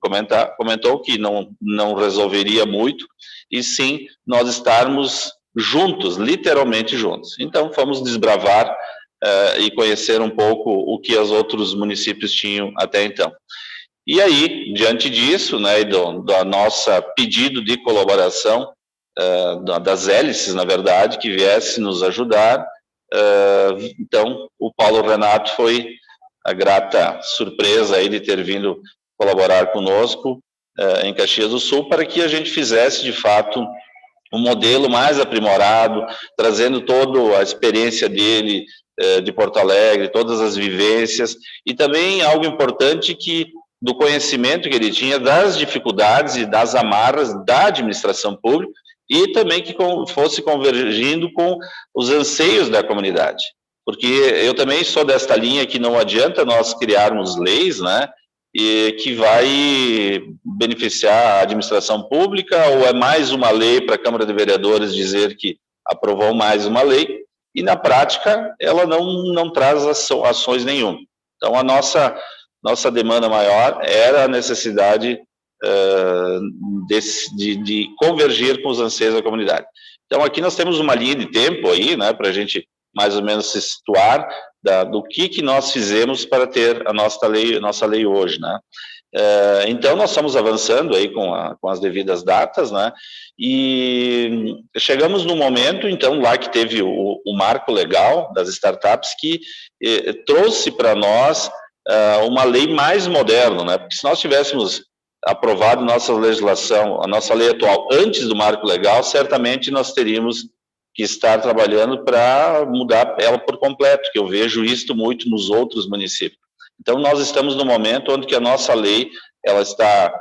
comentou, que não resolveria muito, e sim nós estarmos juntos, literalmente juntos. Então fomos desbravar e conhecer um pouco o que os outros municípios tinham até então. E aí, diante disso, né, do nosso pedido de colaboração, das hélices, na verdade, que viesse nos ajudar, então o Paulo Renato foi a grata surpresa aí de ter vindo colaborar conosco em Caxias do Sul, para que a gente fizesse, de fato, um modelo mais aprimorado, trazendo toda a experiência dele de Porto Alegre, todas as vivências, e também algo importante do conhecimento que ele tinha das dificuldades e das amarras da administração pública, e também que fosse convergindo com os anseios da comunidade. Porque eu também sou desta linha que não adianta nós criarmos leis, né, e que vai beneficiar a administração pública, ou é mais uma lei para a Câmara de Vereadores dizer que aprovou mais uma lei, e na prática ela não traz ações nenhuma. Então a nossa demanda maior era a necessidade de convergir com os anseios da comunidade. Então aqui nós temos uma linha de tempo aí, né, para a gente mais ou menos se situar do que nós fizemos para ter a nossa lei hoje, né? Então nós estamos avançando aí com as devidas datas, né? E chegamos no momento, então, lá que teve o marco legal das startups, que trouxe para nós uma lei mais moderna, né? Porque se nós tivéssemos aprovado nossa legislação, a nossa lei atual antes do marco legal, certamente nós teríamos que estar trabalhando para mudar ela por completo, que eu vejo isto muito nos outros municípios. Então, nós estamos no momento onde que a nossa lei ela está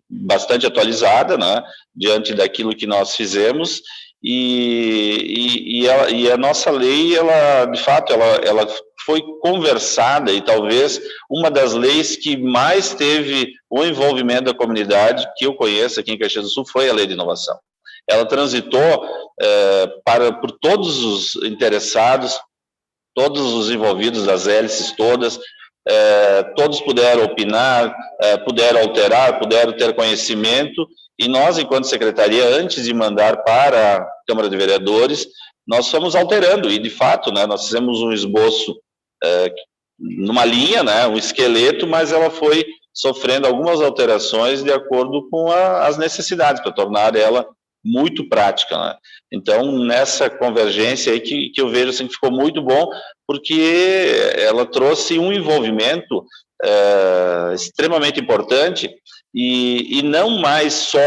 bastante atualizada, né, diante daquilo que nós fizemos, e a nossa lei, ela, de fato, ela foi conversada, e talvez uma das leis que mais teve o envolvimento da comunidade, que eu conheço aqui em Caxias do Sul, foi a Lei de Inovação. Ela transitou por todos os interessados, todos os envolvidos das hélices todas, todos puderam opinar, puderam alterar, puderam ter conhecimento, e nós, enquanto secretaria, antes de mandar para a Câmara de Vereadores, nós fomos alterando, e de fato, né, nós fizemos um esboço numa linha, né, um esqueleto, mas ela foi sofrendo algumas alterações de acordo com as necessidades, para tornar ela muito prática, né? Então, nessa convergência aí que eu vejo assim, que ficou muito bom, porque ela trouxe um envolvimento extremamente importante, e não mais só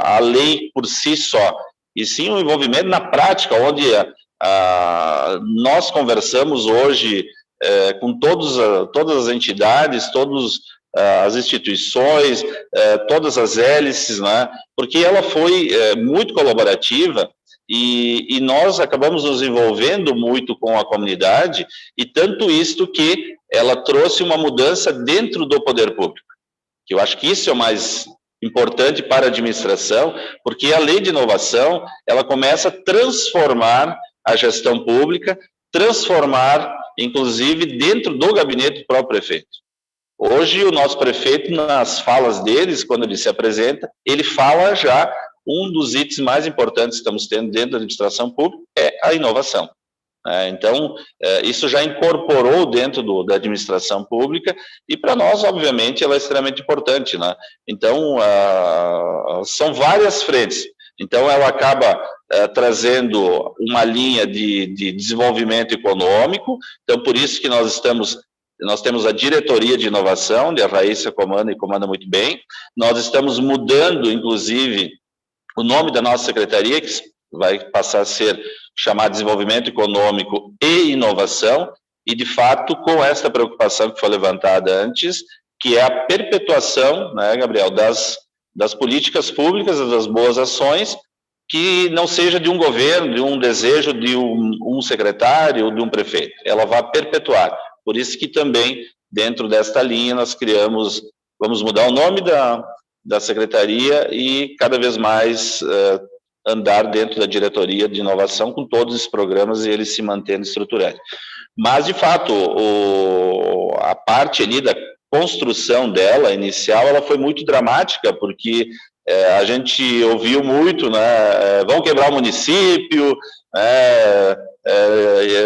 a lei por si só, e sim um envolvimento na prática, onde nós conversamos hoje com todas as entidades, todas as instituições, todas as hélices, né? Porque ela foi muito colaborativa e nós acabamos nos envolvendo muito com a comunidade, e tanto isto que ela trouxe uma mudança dentro do poder público, que eu acho que isso é o mais importante para a administração, porque a lei de inovação, ela começa a transformar a gestão pública, transformar, inclusive, dentro do gabinete do próprio prefeito. Hoje, o nosso prefeito, nas falas deles, quando ele se apresenta, ele fala já, um dos itens mais importantes que estamos tendo dentro da administração pública é a inovação. Então, isso já incorporou dentro da administração pública, e para nós, obviamente, ela é extremamente importante, né? Então, são várias frentes. Então, ela acaba trazendo uma linha de desenvolvimento econômico. Então, por isso que nós temos a diretoria de inovação, onde a Raíssa comanda, e comanda muito bem. Nós estamos mudando, inclusive, o nome da nossa secretaria, que vai passar a ser chamada Desenvolvimento Econômico e Inovação, e, de fato, com esta preocupação que foi levantada antes, que é a perpetuação, né, Gabriel, das políticas públicas, das boas ações, que não seja de um governo, de um desejo de um secretário ou de um prefeito. Ela vai perpetuar. Por isso que também, dentro desta linha, nós vamos mudar o nome da secretaria e cada vez mais andar dentro da diretoria de inovação com todos os programas e eles se mantendo estruturantes. Mas, de fato, a parte ali da construção dela, inicial, ela foi muito dramática, porque a gente ouviu muito, né, vão quebrar o município,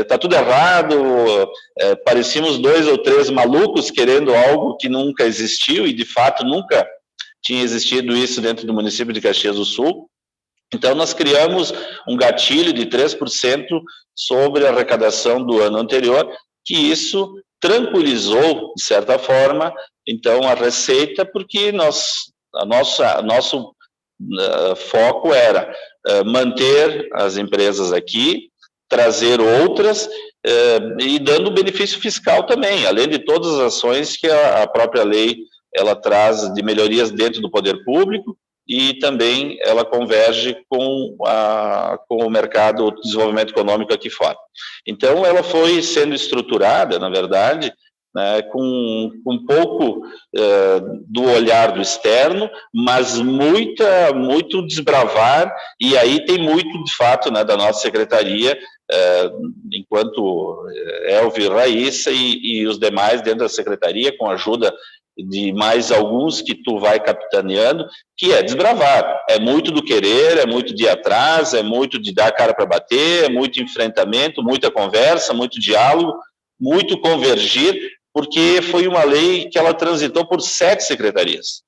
tá tudo errado, parecíamos 2 ou 3 malucos querendo algo que nunca existiu, e de fato nunca tinha existido isso dentro do município de Caxias do Sul. Então nós criamos um gatilho de 3% sobre a arrecadação do ano anterior, que isso tranquilizou, de certa forma, então a receita, porque nosso foco era manter as empresas aqui, trazer outras e dando benefício fiscal também, além de todas as ações que a própria lei ela traz de melhorias dentro do poder público, e também ela converge com o mercado, o desenvolvimento econômico aqui fora. Então, ela foi sendo estruturada, na verdade, né, com um pouco do olhar do externo, mas muito desbravar, e aí tem muito, de fato, né, da nossa secretaria, enquanto Elvio, Raíssa e os demais dentro da secretaria, com a ajuda de mais alguns que tu vai capitaneando, que é desbravar, é muito do querer, é muito de ir atrás, é muito de dar a cara para bater, é muito enfrentamento, muita conversa, muito diálogo, muito convergir, porque foi uma lei que ela transitou por 7 secretarias.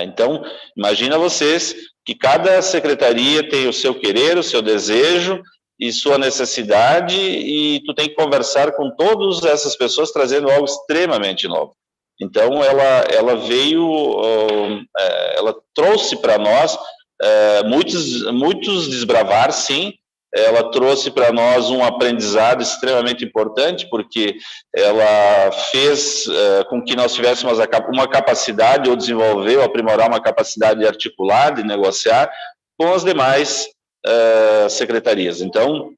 Então, imagina vocês que cada secretaria tem o seu querer, o seu desejo e sua necessidade, e tu tem que conversar com todas essas pessoas trazendo algo extremamente novo. Então, ela trouxe para nós muitos desbravar, sim. Ela trouxe para nós um aprendizado extremamente importante, porque ela fez com que nós tivéssemos uma capacidade, ou desenvolveu, aprimorar uma capacidade de articular, de negociar com as demais secretarias. Então,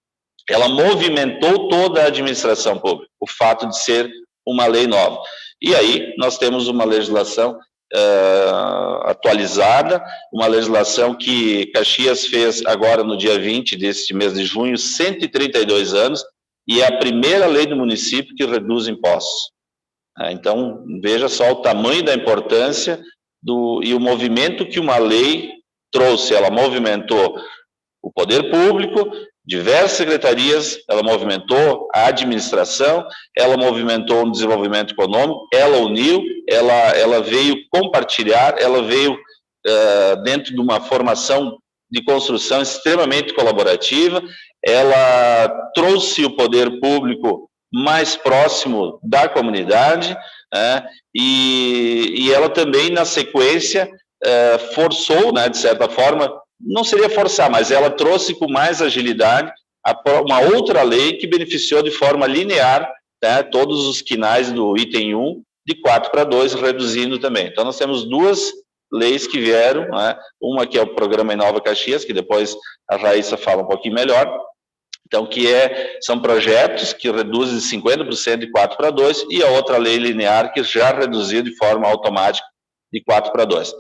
ela movimentou toda a administração pública, o fato de ser uma lei nova. E aí nós temos uma legislação atualizada, uma legislação que Caxias fez agora no dia 20 deste mês de junho, 132 anos, e é a primeira lei do município que reduz impostos. Então, veja só o tamanho da importância e o movimento que uma lei trouxe. Ela movimentou o poder público, diversas secretarias, ela movimentou a administração, ela movimentou o desenvolvimento econômico, ela uniu, ela veio compartilhar, ela veio dentro de uma formação de construção extremamente colaborativa, ela trouxe o poder público mais próximo da comunidade, e ela também, na sequência, forçou, né, de certa forma, não seria forçar, mas ela trouxe com mais agilidade uma outra lei que beneficiou de forma linear né, todos os quinais do item 1 de 4 para 2, reduzindo também. Então, nós temos duas leis que vieram, né, uma que é o Programa Inova Caxias, que depois a Raíssa fala um pouquinho melhor, então, são projetos que reduzem 50% de 4 para 2, e a outra lei linear que já reduziu de forma automática de 4 para 2.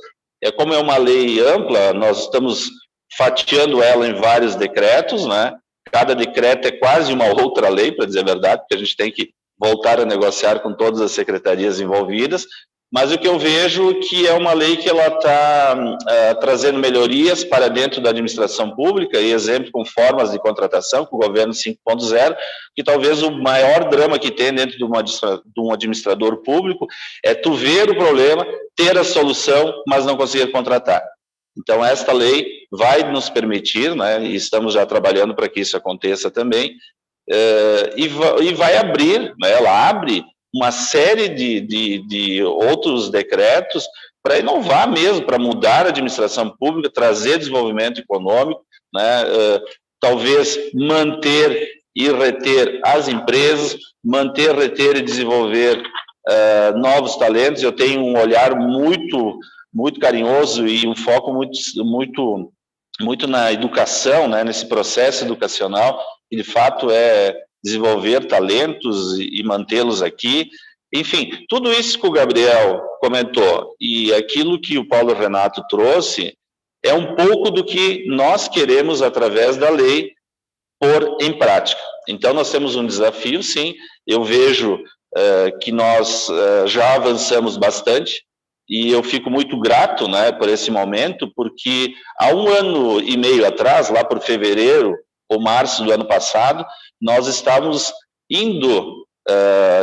Como é uma lei ampla, nós estamos fatiando ela em vários decretos, né? Cada decreto é quase uma outra lei, para dizer a verdade, porque a gente tem que voltar a negociar com todas as secretarias envolvidas, mas o que eu vejo é que é uma lei que ela está trazendo melhorias para dentro da administração pública, e exemplo com formas de contratação, com o governo 5.0, que talvez o maior drama que tem dentro de um administrador público é tu ver o problema, ter a solução, mas não conseguir contratar. Então, esta lei vai nos permitir, né, e estamos já trabalhando para que isso aconteça também, e vai abrir, né, ela abre uma série de outros decretos para inovar mesmo, para mudar a administração pública, trazer desenvolvimento econômico, né, talvez manter e reter as empresas, manter, reter e desenvolver novos talentos. Eu tenho um olhar muito carinhoso e um foco muito na educação, né, nesse processo educacional, que de fato é desenvolver talentos e mantê-los aqui. Enfim, tudo isso que o Gabriel comentou e aquilo que o Paulo Renato trouxe é um pouco do que nós queremos, através da lei, pôr em prática. Então, nós temos um desafio, sim. Eu vejo que nós já avançamos bastante, e eu fico muito grato, né, por esse momento, porque há 1 ano e meio atrás, lá por fevereiro ou março do ano passado, nós estávamos indo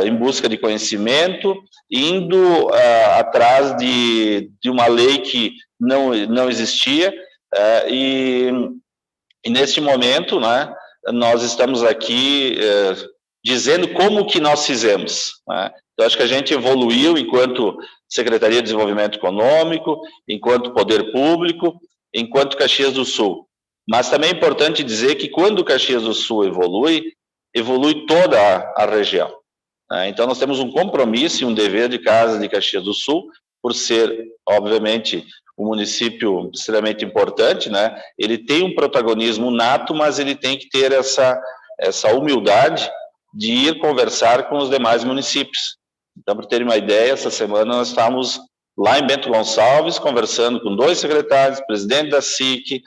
em busca de conhecimento, indo atrás de uma lei que não existia, e neste momento, né, nós estamos aqui dizendo como que nós fizemos, né? Eu acho que a gente evoluiu enquanto Secretaria de Desenvolvimento Econômico, enquanto Poder Público, enquanto Caxias do Sul. Mas também é importante dizer que quando Caxias do Sul evolui toda a região, né? Então, nós temos um compromisso e um dever de casa de Caxias do Sul, por ser, obviamente, um município extremamente importante, né? Ele tem um protagonismo nato, mas ele tem que ter essa humildade de ir conversar com os demais municípios. Então, para terem uma ideia, essa semana nós estávamos lá em Bento Gonçalves, conversando com 2 secretários, presidente da SIC,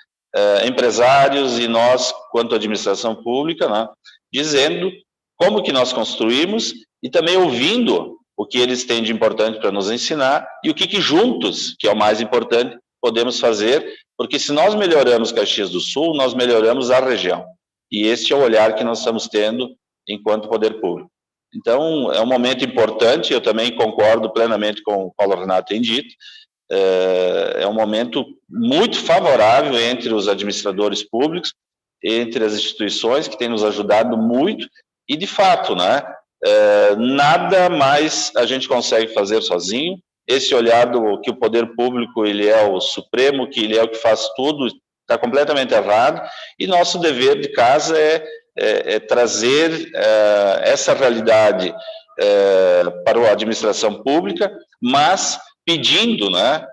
empresários e nós, quanto administração pública, né, dizendo como que nós construímos e também ouvindo o que eles têm de importante para nos ensinar e o que juntos, que é o mais importante, podemos fazer, porque se nós melhoramos Caxias do Sul, nós melhoramos a região. E este é o olhar que nós estamos tendo enquanto poder público. Então, é um momento importante, eu também concordo plenamente com o Paulo Renato tem dito, é um momento muito favorável entre os administradores públicos, entre as instituições que têm nos ajudado muito, e de fato, né, nada mais a gente consegue fazer sozinho. Esse olhar que o poder público ele é o supremo, que ele é o que faz tudo, está completamente errado, e nosso dever de casa é trazer essa realidade para a administração pública, mas pedindo, né,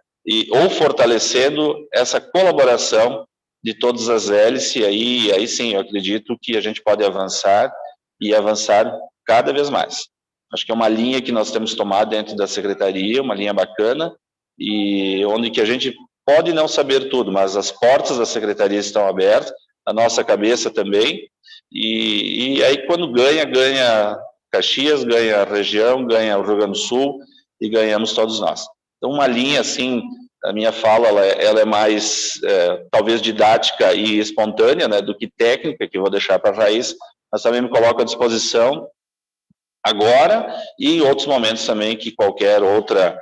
ou fortalecendo essa colaboração de todas as hélices, e aí sim, eu acredito que a gente pode avançar e avançar cada vez mais. Acho que é uma linha que nós temos tomado dentro da Secretaria, uma linha bacana, e onde que a gente pode não saber tudo, mas as portas da Secretaria estão abertas, a nossa cabeça também, e aí quando ganha Caxias, ganha a região, ganha o Rio Grande do Sul, e ganhamos todos nós. Então, uma linha assim, a minha fala, ela é mais, talvez, didática e espontânea, né, do que técnica, que eu vou deixar para a Raíssa, mas também me coloco à disposição agora e em outros momentos também que qualquer outra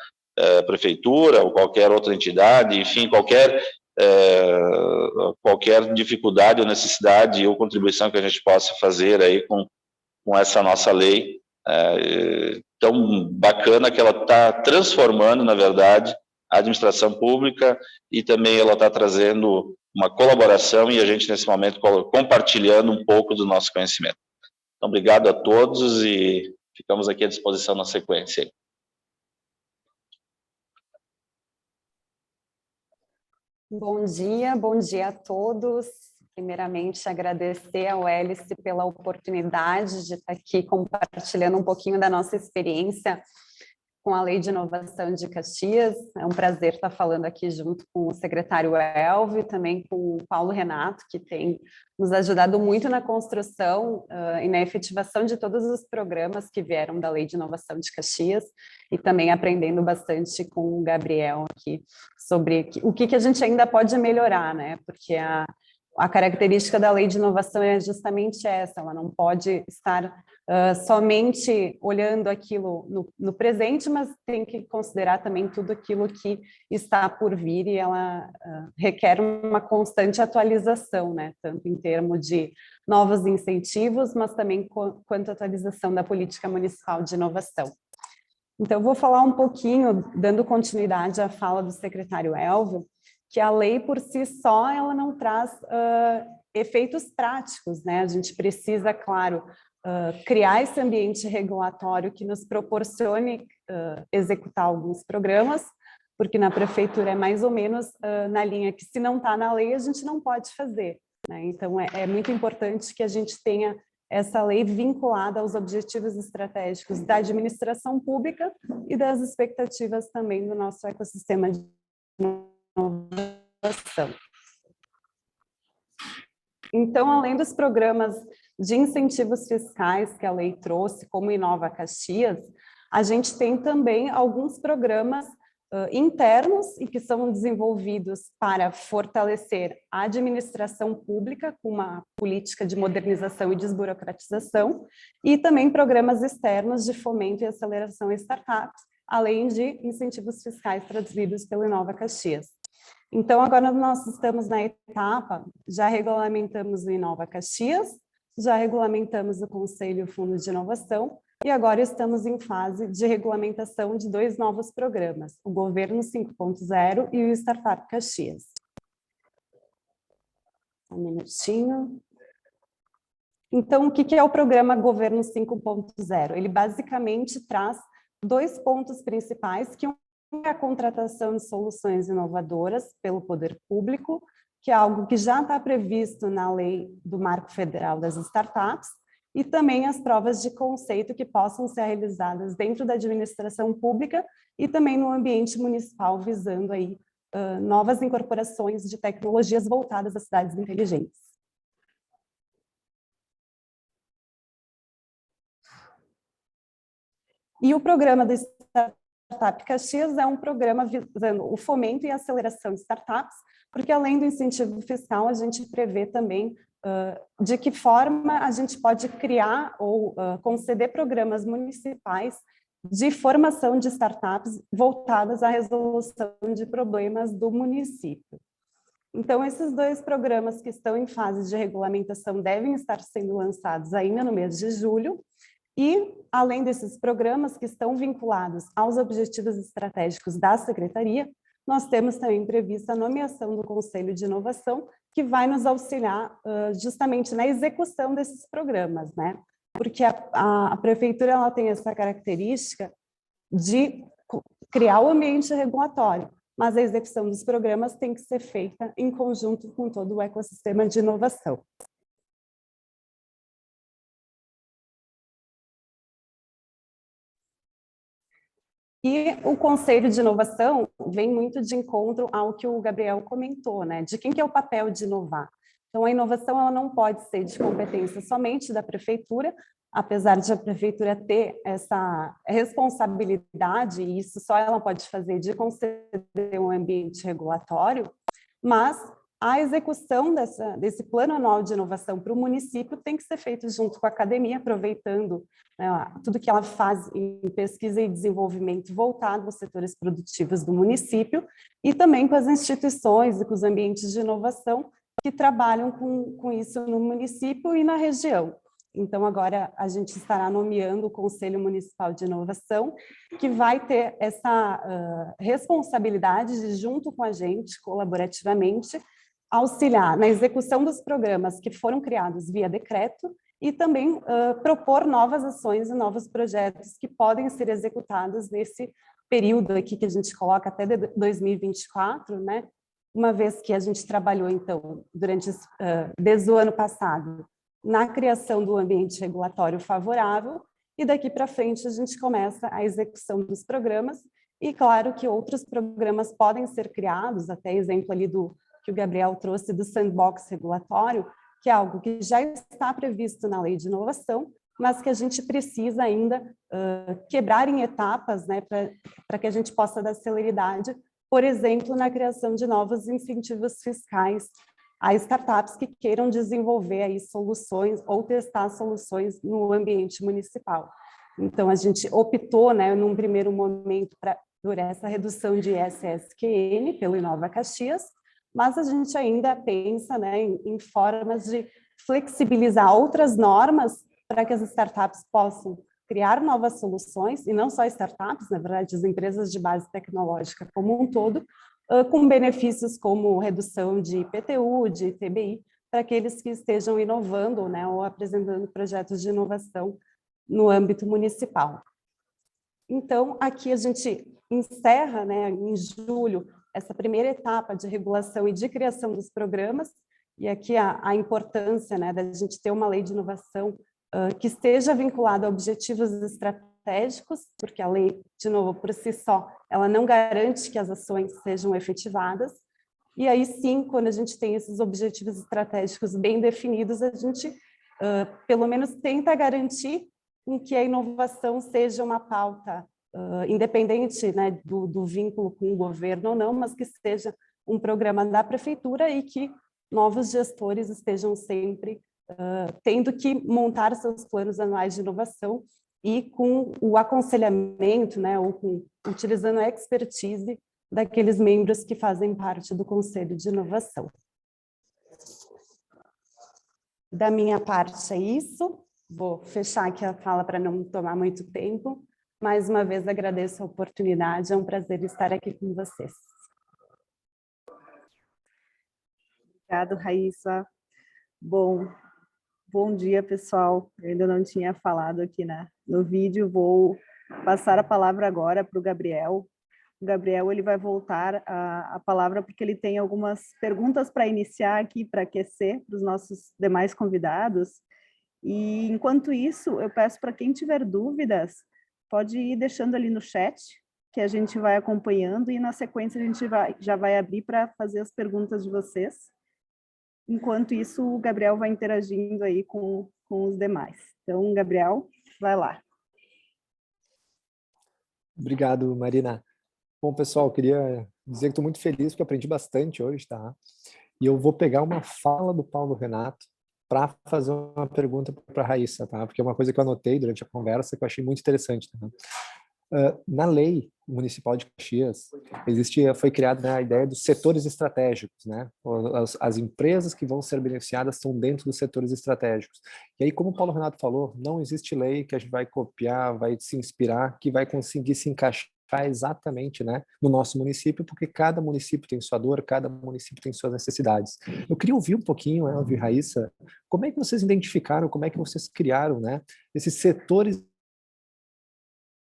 prefeitura ou qualquer outra entidade, enfim, qualquer dificuldade ou necessidade ou contribuição que a gente possa fazer aí com essa nossa lei tão bacana, que ela está transformando, na verdade, a administração pública, e também ela está trazendo uma colaboração e a gente, nesse momento, compartilhando um pouco do nosso conhecimento. Então, obrigado a todos e ficamos aqui à disposição na sequência. Bom dia a todos. Primeiramente, agradecer ao Hélice pela oportunidade de estar aqui compartilhando um pouquinho da nossa experiência com a Lei de Inovação de Caxias. É um prazer estar falando aqui junto com o secretário Elvio e também com o Paulo Renato, que tem nos ajudado muito na construção e na efetivação de todos os programas que vieram da Lei de Inovação de Caxias, e também aprendendo bastante com o Gabriel aqui sobre o que a gente ainda pode melhorar, né? Porque a característica da Lei de Inovação é justamente essa, ela não pode estar somente olhando aquilo no presente, mas tem que considerar também tudo aquilo que está por vir, e ela requer uma constante atualização, né? Tanto em termos de novos incentivos, mas também quanto à atualização da política municipal de inovação. Então, eu vou falar um pouquinho, dando continuidade à fala do secretário Elvio, que a lei por si só, ela não traz efeitos práticos, né? A gente precisa, claro, criar esse ambiente regulatório que nos proporcione executar alguns programas, porque na prefeitura é mais ou menos na linha que, se não está na lei, a gente não pode fazer, né? Então, é muito importante que a gente tenha essa lei vinculada aos objetivos estratégicos da administração pública e das expectativas também do nosso ecossistema de inovação. Então, além dos programas de incentivos fiscais que a lei trouxe, como Inova Caxias, a gente tem também alguns programas internos e que são desenvolvidos para fortalecer a administração pública com uma política de modernização e desburocratização, e também programas externos de fomento e aceleração a startups, além de incentivos fiscais traduzidos pelo Inova Caxias. Então, agora nós estamos na etapa, já regulamentamos o Inova Caxias, já regulamentamos o Conselho Fundo de Inovação, e agora estamos em fase de regulamentação de 2 novos programas, o Governo 5.0 e o Startup Caxias. Um minutinho. Então, o que é o programa Governo 5.0? Ele basicamente traz 2 pontos principais, que é a contratação de soluções inovadoras pelo poder público, que é algo que já está previsto na lei do Marco Federal das Startups, e também as provas de conceito que possam ser realizadas dentro da administração pública e também no ambiente municipal, visando aí novas incorporações de tecnologias voltadas às cidades inteligentes. E o programa do Startup Caxias é um programa visando o fomento e aceleração de startups, porque além do incentivo fiscal, a gente prevê também de que forma a gente pode criar ou conceder programas municipais de formação de startups voltadas à resolução de problemas do município. Então, esses 2 programas que estão em fase de regulamentação devem estar sendo lançados ainda no mês de julho, e, além desses programas que estão vinculados aos objetivos estratégicos da Secretaria, nós temos também prevista a nomeação do Conselho de Inovação, que vai nos auxiliar justamente na execução desses programas, né? Porque a Prefeitura ela tem essa característica de criar o ambiente regulatório, mas a execução dos programas tem que ser feita em conjunto com todo o ecossistema de inovação. E o Conselho de Inovação vem muito de encontro ao que o Gabriel comentou, né? De quem que é o papel de inovar. Então, a inovação ela não pode ser de competência somente da Prefeitura, apesar de a Prefeitura ter essa responsabilidade, e isso só ela pode fazer de conceder um ambiente regulatório, mas a execução desse plano anual de inovação para o município tem que ser feito junto com a academia, aproveitando tudo que ela faz em pesquisa e desenvolvimento voltado aos setores produtivos do município, e também com as instituições e com os ambientes de inovação que trabalham com isso no município e na região. Então, agora a gente estará nomeando o Conselho Municipal de Inovação, que vai ter essa responsabilidade de, junto com a gente, colaborativamente, auxiliar na execução dos programas que foram criados via decreto e também propor novas ações e novos projetos que podem ser executados nesse período aqui que a gente coloca até 2024, né? Uma vez que a gente trabalhou, então, desde o ano passado, na criação do ambiente regulatório favorável, e daqui para frente a gente começa a execução dos programas, e claro que outros programas podem ser criados, até exemplo ali que o Gabriel trouxe do sandbox regulatório, que é algo que já está previsto na Lei de Inovação, mas que a gente precisa ainda quebrar em etapas, né, para que a gente possa dar celeridade, por exemplo, na criação de novos incentivos fiscais a startups que queiram desenvolver aí soluções ou testar soluções no ambiente municipal. Então, a gente optou, né, num primeiro momento, por essa redução de ISSQN pelo Inova Caxias, mas a gente ainda pensa, né, em formas de flexibilizar outras normas para que as startups possam criar novas soluções, e não só startups, na verdade, as empresas de base tecnológica como um todo, com benefícios como redução de IPTU, de ITBI, para aqueles que estejam inovando, né, ou apresentando projetos de inovação no âmbito municipal. Então, aqui a gente encerra, né, em julho, essa primeira etapa de regulação e de criação dos programas, e aqui a importância, né, da gente ter uma lei de inovação que esteja vinculada a objetivos estratégicos, porque a lei, de novo, por si só, ela não garante que as ações sejam efetivadas, e aí sim, quando a gente tem esses objetivos estratégicos bem definidos, a gente, pelo menos, tenta garantir em que a inovação seja uma pauta independente, né, do vínculo com o governo ou não, mas que seja um programa da prefeitura e que novos gestores estejam sempre tendo que montar seus planos anuais de inovação e com o aconselhamento, né, ou utilizando a expertise daqueles membros que fazem parte do Conselho de Inovação. Da minha parte é isso. Vou fechar aqui a fala para não tomar muito tempo. Mais uma vez agradeço a oportunidade, é um prazer estar aqui com vocês. Obrigada, Raíssa. Bom dia, pessoal. Eu ainda não tinha falado aqui no vídeo, vou passar a palavra agora para o Gabriel. O Gabriel ele vai voltar a palavra porque ele tem algumas perguntas para iniciar aqui, para aquecer para os nossos demais convidados. E, enquanto isso, eu peço para quem tiver dúvidas, pode ir deixando ali no chat, que a gente vai acompanhando, e na sequência a gente já vai abrir para fazer as perguntas de vocês. Enquanto isso, o Gabriel vai interagindo aí com os demais. Então, Gabriel, vai lá. Obrigado, Marina. Bom, pessoal, eu queria dizer que estou muito feliz porque aprendi bastante hoje, tá? E eu vou pegar uma fala do Paulo Renato para fazer uma pergunta para a Raíssa, tá? Porque é uma coisa que eu anotei durante a conversa que eu achei muito interessante, tá? Na lei municipal de Caxias, foi criada, né, a ideia dos setores estratégicos, né? As empresas que vão ser beneficiadas estão dentro dos setores estratégicos. E aí, como o Paulo Renato falou, não existe lei que a gente vai copiar, vai se inspirar, que vai conseguir se encaixar exatamente, né, no nosso município, porque cada município tem sua dor, cada município tem suas necessidades. Eu queria ouvir um pouquinho, Elvio e Raíssa, como é que vocês identificaram, como é que vocês criaram, né, esses setores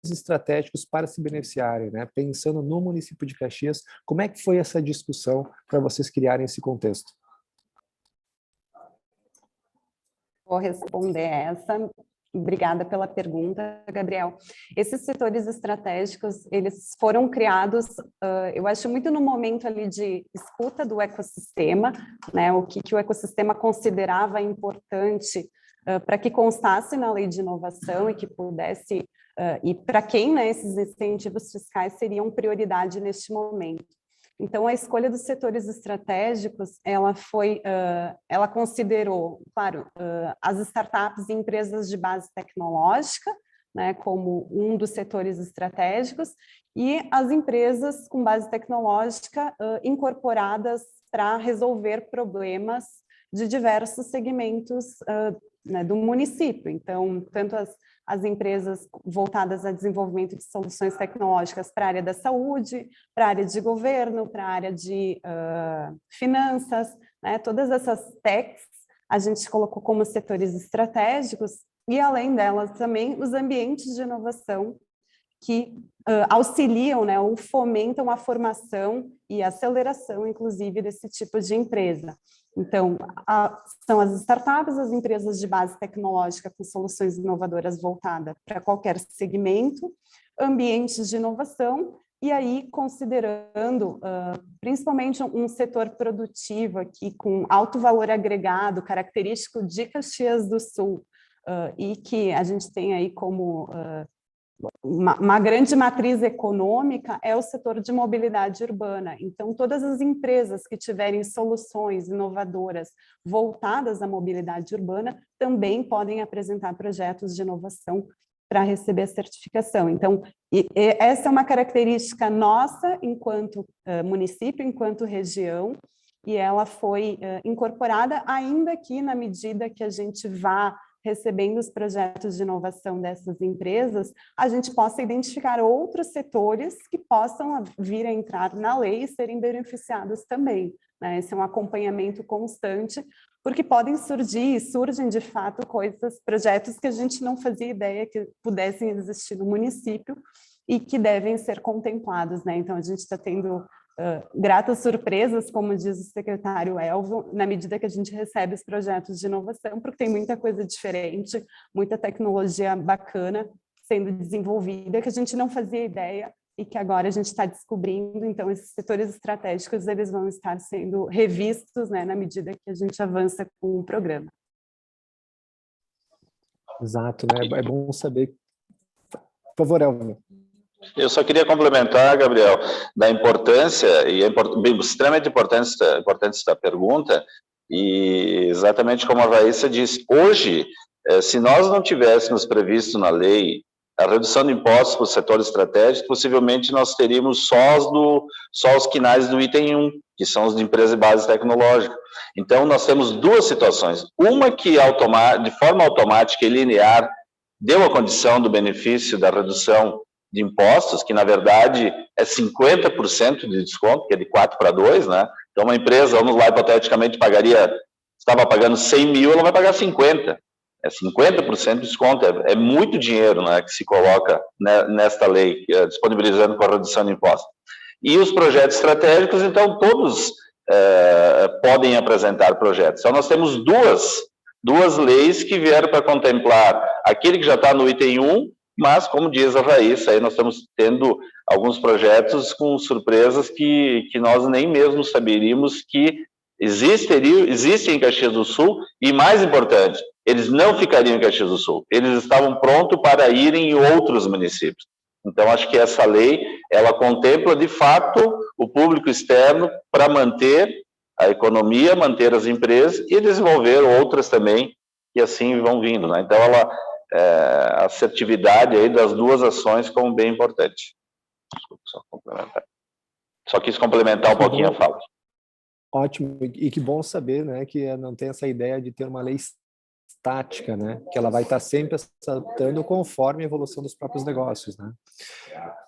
estratégicos para se beneficiarem, né? Pensando no município de Caxias, como é que foi essa discussão para vocês criarem esse contexto? Vou responder essa. Obrigada pela pergunta, Gabriel. Esses setores estratégicos, eles foram criados, eu acho, muito no momento ali de escuta do ecossistema, né? O que o ecossistema considerava importante para que constasse na lei de inovação e que pudesse e para quem, né, esses incentivos fiscais seriam prioridade neste momento. Então, a escolha dos setores estratégicos, ela considerou, claro, as startups e empresas de base tecnológica, né, como um dos setores estratégicos, e as empresas com base tecnológica incorporadas para resolver problemas de diversos segmentos né, do município. Então, tanto as empresas voltadas a desenvolvimento de soluções tecnológicas para a área da saúde, para a área de governo, para a área de finanças, né? Todas essas techs a gente colocou como setores estratégicos e, além delas, também os ambientes de inovação que auxiliam, né, ou fomentam a formação e a aceleração, inclusive, desse tipo de empresa. Então, são as startups, as empresas de base tecnológica com soluções inovadoras voltadas para qualquer segmento, ambientes de inovação, e aí considerando principalmente um setor produtivo aqui com alto valor agregado, característico de Caxias do Sul, e que a gente tem aí como uma grande matriz econômica é o setor de mobilidade urbana. Então, todas as empresas que tiverem soluções inovadoras voltadas à mobilidade urbana também podem apresentar projetos de inovação para receber a certificação. Então, essa é uma característica nossa enquanto município, enquanto região, e ela foi incorporada ainda que na medida que a gente vá recebendo os projetos de inovação dessas empresas, a gente possa identificar outros setores que possam vir a entrar na lei e serem beneficiados também, né? Esse é um acompanhamento constante, porque podem surgir e surgem de fato projetos que a gente não fazia ideia que pudessem existir no município e que devem ser contemplados, né? Então a gente está tendo gratas surpresas, como diz o secretário Elvio, na medida que a gente recebe os projetos de inovação, porque tem muita coisa diferente, muita tecnologia bacana sendo desenvolvida que a gente não fazia ideia e que agora a gente está descobrindo. Então, esses setores estratégicos eles vão estar sendo revistos, né, na medida que a gente avança com o programa. Exato, né? É bom saber. Por favor, Elvio. Eu só queria complementar, Gabriel, da importância, e é extremamente importante essa pergunta, e exatamente como a Raíssa disse, hoje, se nós não tivéssemos previsto na lei a redução de impostos para o setor estratégico, possivelmente nós teríamos só os quinais do item 1, que são os de empresa de base tecnológica. Então, nós temos duas situações. Uma que, de forma automática e linear, deu a condição do benefício da redução de impostos, que na verdade é 50% de desconto, que é de 4 para 2, né? Então uma empresa, vamos lá, hipoteticamente estava pagando 100 mil, ela vai pagar 50. É 50% de desconto, é muito dinheiro, né, que se coloca nesta lei, disponibilizando com a redução de impostos. E os projetos estratégicos, então, todos podem apresentar projetos. Então nós temos duas leis que vieram para contemplar aquele que já está no item 1, mas, como diz a Raíssa, aí nós estamos tendo alguns projetos com surpresas que nós nem mesmo saberíamos que existem em Caxias do Sul, e mais importante, eles não ficariam em Caxias do Sul, eles estavam prontos para irem em outros municípios. Então, acho que essa lei, ela contempla, de fato, o público externo para manter a economia, manter as empresas e desenvolver outras também, que assim vão vindo, né? Então, a assertividade aí das duas ações como bem importante. Desculpa, só quis complementar um pouquinho a fala. Ótimo, e que bom saber, né, que não tem essa ideia de ter uma lei estática, né, que ela vai estar sempre se adaptando conforme a evolução dos próprios negócios, né.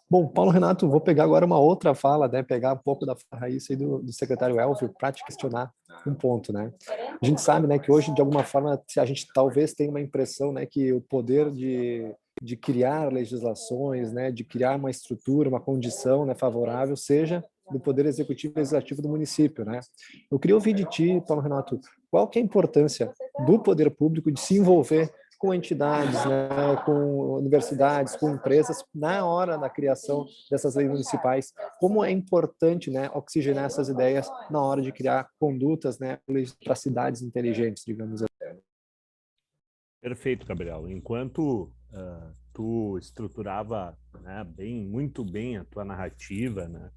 Bom, Paulo Renato, vou pegar agora uma outra fala, né, pegar um pouco da Raíssa e do secretário Elvio para te questionar um ponto, né. A gente sabe, né, que hoje, de alguma forma, a gente talvez tenha uma impressão, né, que o poder de criar legislações, né, de criar uma estrutura, uma condição, né, favorável, seja do Poder Executivo e Legislativo do município, né? Eu queria ouvir de ti, Paulo Renato, qual que é a importância do poder público de se envolver com entidades, né, com universidades, com empresas, na hora da criação dessas leis municipais, como é importante, né, oxigenar essas ideias na hora de criar condutas, né, para cidades inteligentes, digamos assim. Perfeito, Gabriel. Enquanto tu estruturava, né, muito bem a tua narrativa, né,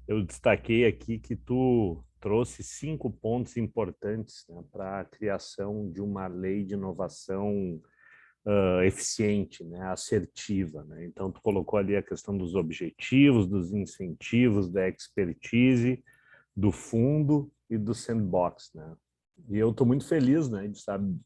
eu destaquei aqui que tu trouxe 5 pontos importantes, né, para a criação de uma lei de inovação eficiente, né, assertiva, né? Então, tu colocou ali a questão dos objetivos, dos incentivos, da expertise, do fundo e do sandbox, né? E eu estou muito feliz, né,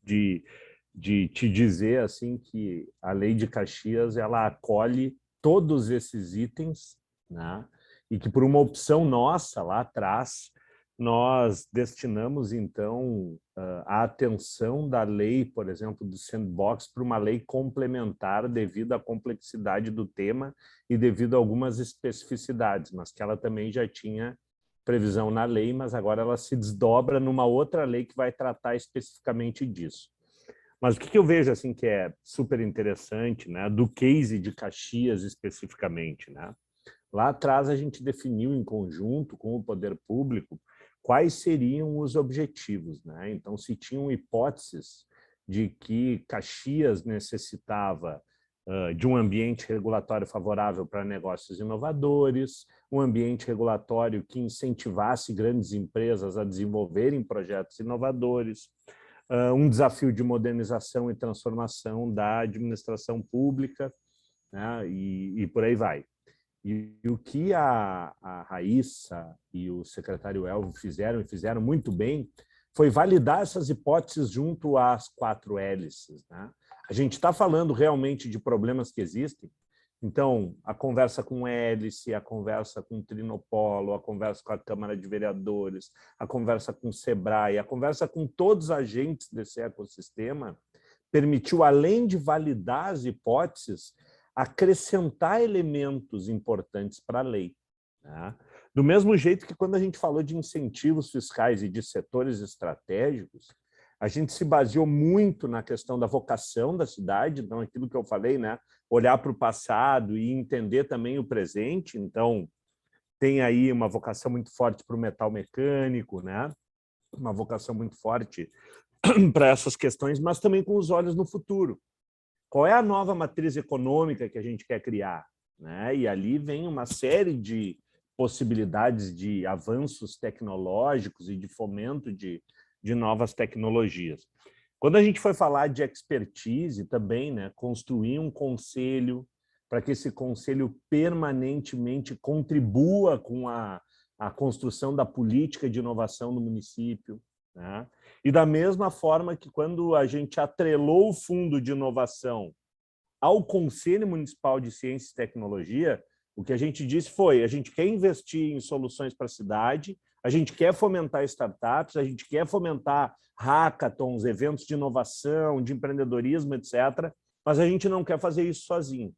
de te dizer assim que a Lei de Caxias ela acolhe todos esses itens, né? E que por uma opção nossa lá atrás nós destinamos, então, a atenção da lei, por exemplo, do sandbox, para uma lei complementar devido à complexidade do tema e devido a algumas especificidades, mas que ela também já tinha previsão na lei, mas agora ela se desdobra numa outra lei que vai tratar especificamente disso. Mas o que eu vejo assim que é super interessante, né, do case de Caxias especificamente, né? Lá atrás a gente definiu em conjunto com o poder público quais seriam os objetivos, né? Então se tinham hipóteses de que Caxias necessitava de um ambiente regulatório favorável para negócios inovadores, um ambiente regulatório que incentivasse grandes empresas a desenvolverem projetos inovadores, um desafio de modernização e transformação da administração pública, né? E por aí vai. E o que a Raíssa e o secretário Elvio fizeram, e fizeram muito bem, foi validar essas hipóteses junto às 4 hélices, né? A gente está falando realmente de problemas que existem, então a conversa com hélice, a conversa com o Trinopolo, a conversa com a Câmara de Vereadores, a conversa com o Sebrae, a conversa com todos os agentes desse ecossistema, permitiu, além de validar as hipóteses, acrescentar elementos importantes para a lei, né? Do mesmo jeito que quando a gente falou de incentivos fiscais e de setores estratégicos, a gente se baseou muito na questão da vocação da cidade, então aquilo que eu falei, né? Olhar para o passado e entender também o presente, então tem aí uma vocação muito forte para o metal mecânico, né? Uma vocação muito forte para essas questões, mas também com os olhos no futuro. Qual é a nova matriz econômica que a gente quer criar, né? E ali vem uma série de possibilidades de avanços tecnológicos e de fomento de novas tecnologias. Quando a gente foi falar de expertise também, né, construir um conselho para que esse conselho permanentemente contribua com a construção da política de inovação no município, né? E da mesma forma que quando a gente atrelou o Fundo de Inovação ao Conselho Municipal de Ciência e Tecnologia, o que a gente disse foi, a gente quer investir em soluções para a cidade, a gente quer fomentar startups, a gente quer fomentar hackathons, eventos de inovação, de empreendedorismo, etc., mas a gente não quer fazer isso sozinho.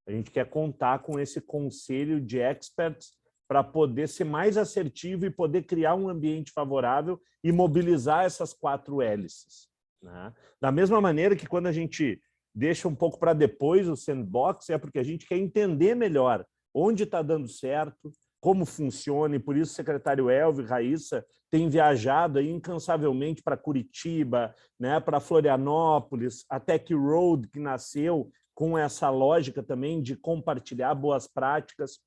A gente quer contar com esse conselho de experts para poder ser mais assertivo e poder criar um ambiente favorável e mobilizar essas 4 hélices, né? Da mesma maneira que quando a gente deixa um pouco para depois o sandbox, é porque a gente quer entender melhor onde está dando certo, como funciona, e por isso o secretário Elvio e Raíssa têm viajado aí incansavelmente para Curitiba, né, para Florianópolis, a Tech Road, que nasceu com essa lógica também de compartilhar boas práticas.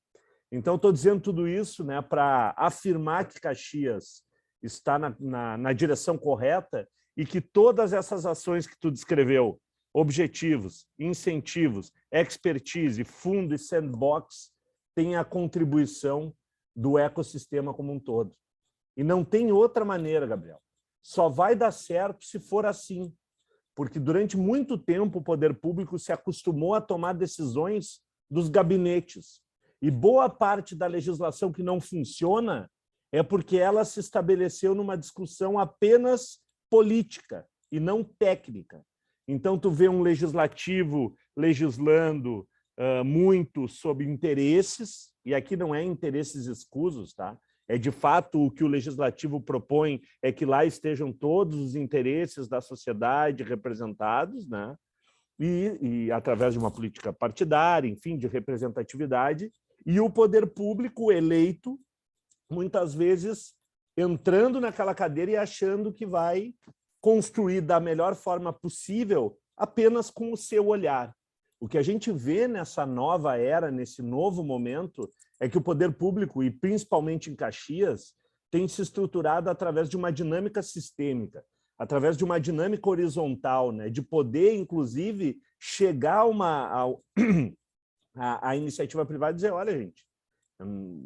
Então, estou dizendo tudo isso, né, para afirmar que Caxias está na direção correta e que todas essas ações que tu descreveu, objetivos, incentivos, expertise, fundo e sandbox, têm a contribuição do ecossistema como um todo. E não tem outra maneira, Gabriel. Só vai dar certo se for assim, porque durante muito tempo o poder público se acostumou a tomar decisões dos gabinetes. E boa parte da legislação que não funciona é porque ela se estabeleceu numa discussão apenas política e não técnica. Então, tu vê um legislativo legislando muito sobre interesses, e aqui não é interesses escusos, tá? É de fato o que o legislativo propõe é que lá estejam todos os interesses da sociedade representados, né? E através de uma política partidária, enfim, de representatividade, e o poder público eleito, muitas vezes, entrando naquela cadeira e achando que vai construir da melhor forma possível apenas com o seu olhar. O que a gente vê nessa nova era, nesse novo momento, é que o poder público, e principalmente em Caxias, tem se estruturado através de uma dinâmica sistêmica, através de uma dinâmica horizontal, né, de poder, inclusive, chegar a iniciativa privada e dizer, olha, gente,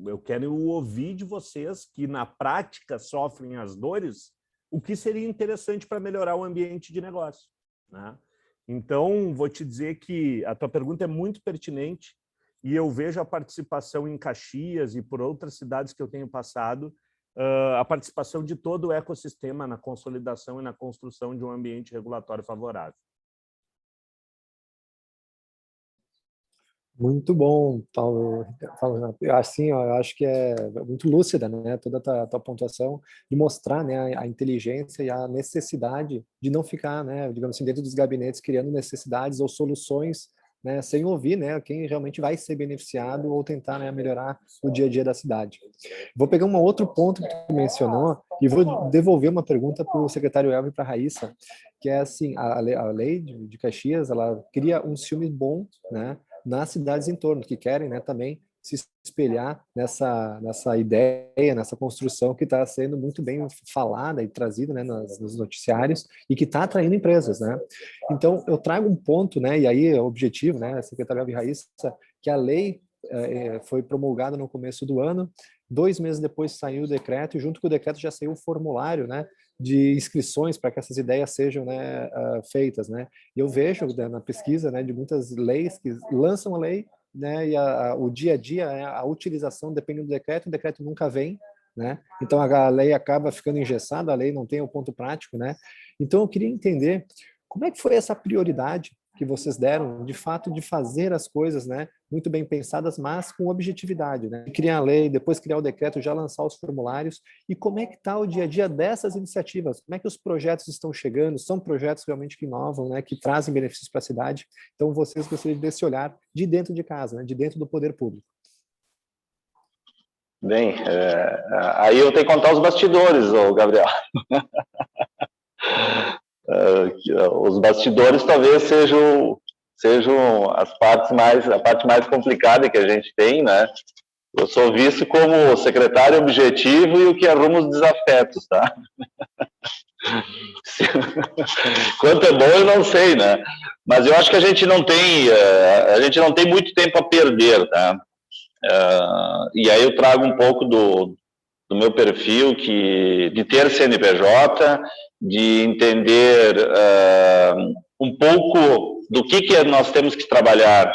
eu quero ouvir de vocês que, na prática, sofrem as dores, o que seria interessante para melhorar o ambiente de negócio, né? Então, vou te dizer que a tua pergunta é muito pertinente e eu vejo a participação em Caxias e por outras cidades que eu tenho passado a participação de todo o ecossistema na consolidação e na construção de um ambiente regulatório favorável. Muito bom, Paulo. Assim, ó, eu acho que é muito lúcida, né, toda a tua pontuação, de mostrar, né, a inteligência e a necessidade de não ficar, né, digamos assim, dentro dos gabinetes criando necessidades ou soluções, né, sem ouvir, né, quem realmente vai ser beneficiado ou tentar, né, melhorar o dia a dia da cidade. Vou pegar um outro ponto que tu mencionou e vou devolver uma pergunta para o secretário Elvio e para a Raíssa, que é assim, a lei de Caxias, ela cria um filme bom, né, nas cidades em torno, que querem, né, também se espelhar nessa ideia, nessa construção que está sendo muito bem falada e trazida, né, nos noticiários e que está atraindo empresas, né? Então, eu trago um ponto, né, e aí o objetivo, né, secretário Elvio e Raíssa, que a lei foi promulgada no começo do ano, 2 meses depois saiu o decreto, e junto com o decreto já saiu o formulário, né, de inscrições para que essas ideias sejam, né, feitas, né? E eu vejo, né, na pesquisa, né, de muitas leis que lançam a lei, né, e o dia a dia, a utilização depende do decreto, o decreto nunca vem, né? Então a lei acaba ficando engessada, a lei não tem o ponto prático, né? Então eu queria entender como é que foi essa prioridade que vocês deram, de fato, de fazer as coisas, né, muito bem pensadas, mas com objetividade, né? Criar a lei, depois criar o decreto, já lançar os formulários, e como é que está o dia a dia dessas iniciativas? Como é que os projetos estão chegando? São projetos realmente que inovam, né, que trazem benefícios para a cidade? Então, vocês gostariam desse olhar de dentro de casa, né, de dentro do poder público. Bem, aí eu tenho que contar os bastidores, Gabriel. Os bastidores talvez sejam a parte mais complicada que a gente tem, né? Eu sou visto como o secretário objetivo e o que arruma os desafetos, tá? Quanto é bom eu não sei, né? Mas eu acho que a gente não tem muito tempo a perder, tá? E aí eu trago um pouco do meu perfil, de ter CNPJ, de entender um pouco do que nós temos que trabalhar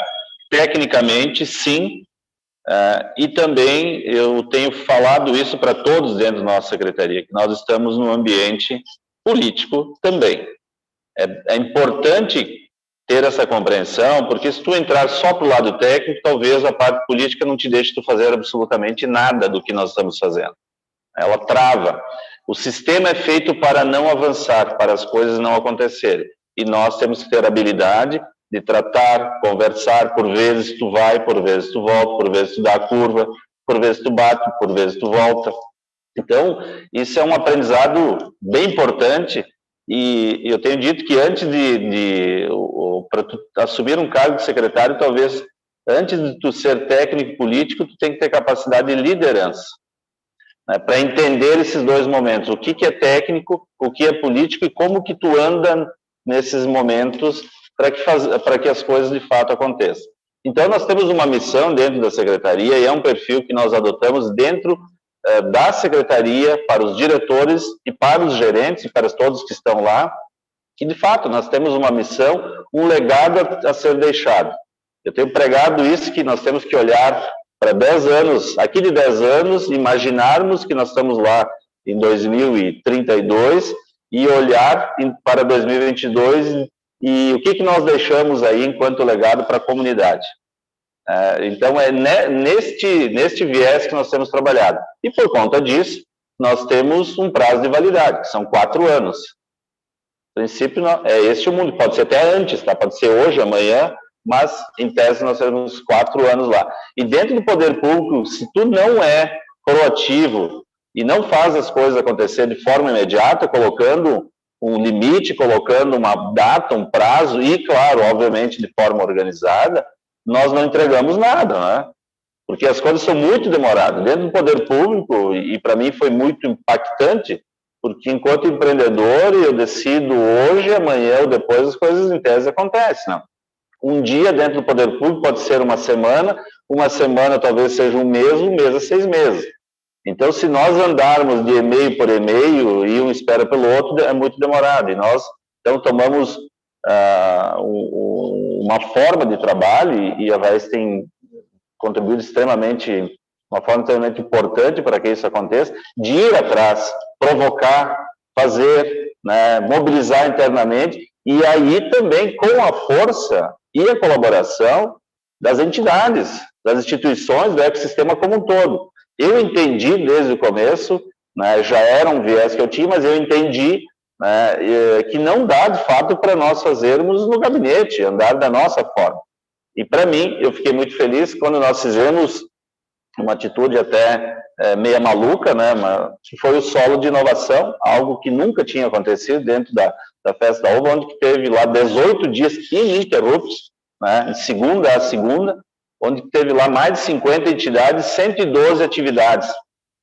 tecnicamente, sim, e também eu tenho falado isso para todos dentro da nossa secretaria, que nós estamos num ambiente político também. É importante ter essa compreensão, porque se tu entrar só para o lado técnico, talvez a parte política não te deixe tu fazer absolutamente nada do que nós estamos fazendo. Ela trava. O sistema é feito para não avançar, para as coisas não acontecerem. E nós temos que ter a habilidade de tratar, conversar, por vezes tu vai, por vezes tu volta, por vezes tu dá a curva, por vezes tu bate, por vezes tu volta. Então, isso é um aprendizado bem importante, e eu tenho dito que antes para tu assumir um cargo de secretário, talvez, antes de tu ser técnico político, tu tem que ter capacidade de liderança, né, para entender esses dois momentos, o que é técnico, o que é político, e como que tu anda nesses momentos para que as coisas de fato aconteçam. Então, nós temos uma missão dentro da secretaria, e é um perfil que nós adotamos dentro da secretaria, para os diretores e para os gerentes, e para todos que estão lá, que de fato nós temos uma missão, um legado a ser deixado. Eu tenho pregado isso, que nós temos que olhar para 10 anos, aqui de 10 anos, imaginarmos que nós estamos lá em 2032 e olhar para 2022 e o que nós deixamos aí enquanto legado para a comunidade. Então, é neste viés que nós temos trabalhado. E por conta disso, nós temos um prazo de validade, que são 4 anos. No princípio, é este o mundo, pode ser até antes, tá? Pode ser hoje, amanhã, mas em tese nós temos 4 anos lá. E dentro do poder público, se tu não é proativo e não faz as coisas acontecer de forma imediata, colocando um limite, colocando uma data, um prazo, e claro, obviamente de forma organizada, nós não entregamos nada, né? Porque as coisas são muito demoradas. Dentro do poder público, e para mim foi muito impactante, porque enquanto empreendedor eu decido hoje, amanhã ou depois as coisas em tese acontecem, não? Um dia dentro do poder público pode ser uma semana talvez seja um mês é 6 meses. Então, se nós andarmos de e-mail por e-mail e um espera pelo outro, é muito demorado. E nós, então, tomamos uma forma de trabalho, e a VAES tem contribuído extremamente uma forma extremamente importante para que isso aconteça, de ir atrás, provocar, fazer, né, mobilizar internamente, e aí também com a força e a colaboração das entidades, das instituições, do ecossistema como um todo. Eu entendi desde o começo, né, já era um viés que eu tinha, mas eu entendi, né, que não dá, de fato, para nós fazermos no gabinete, andar da nossa forma. E, para mim, eu fiquei muito feliz quando nós fizemos uma atitude até meia maluca, né, que foi o solo de inovação, algo que nunca tinha acontecido dentro da Festa da Uva, onde teve lá 18 dias ininterruptos, né, de segunda a segunda, onde teve lá mais de 50 entidades, 112 atividades.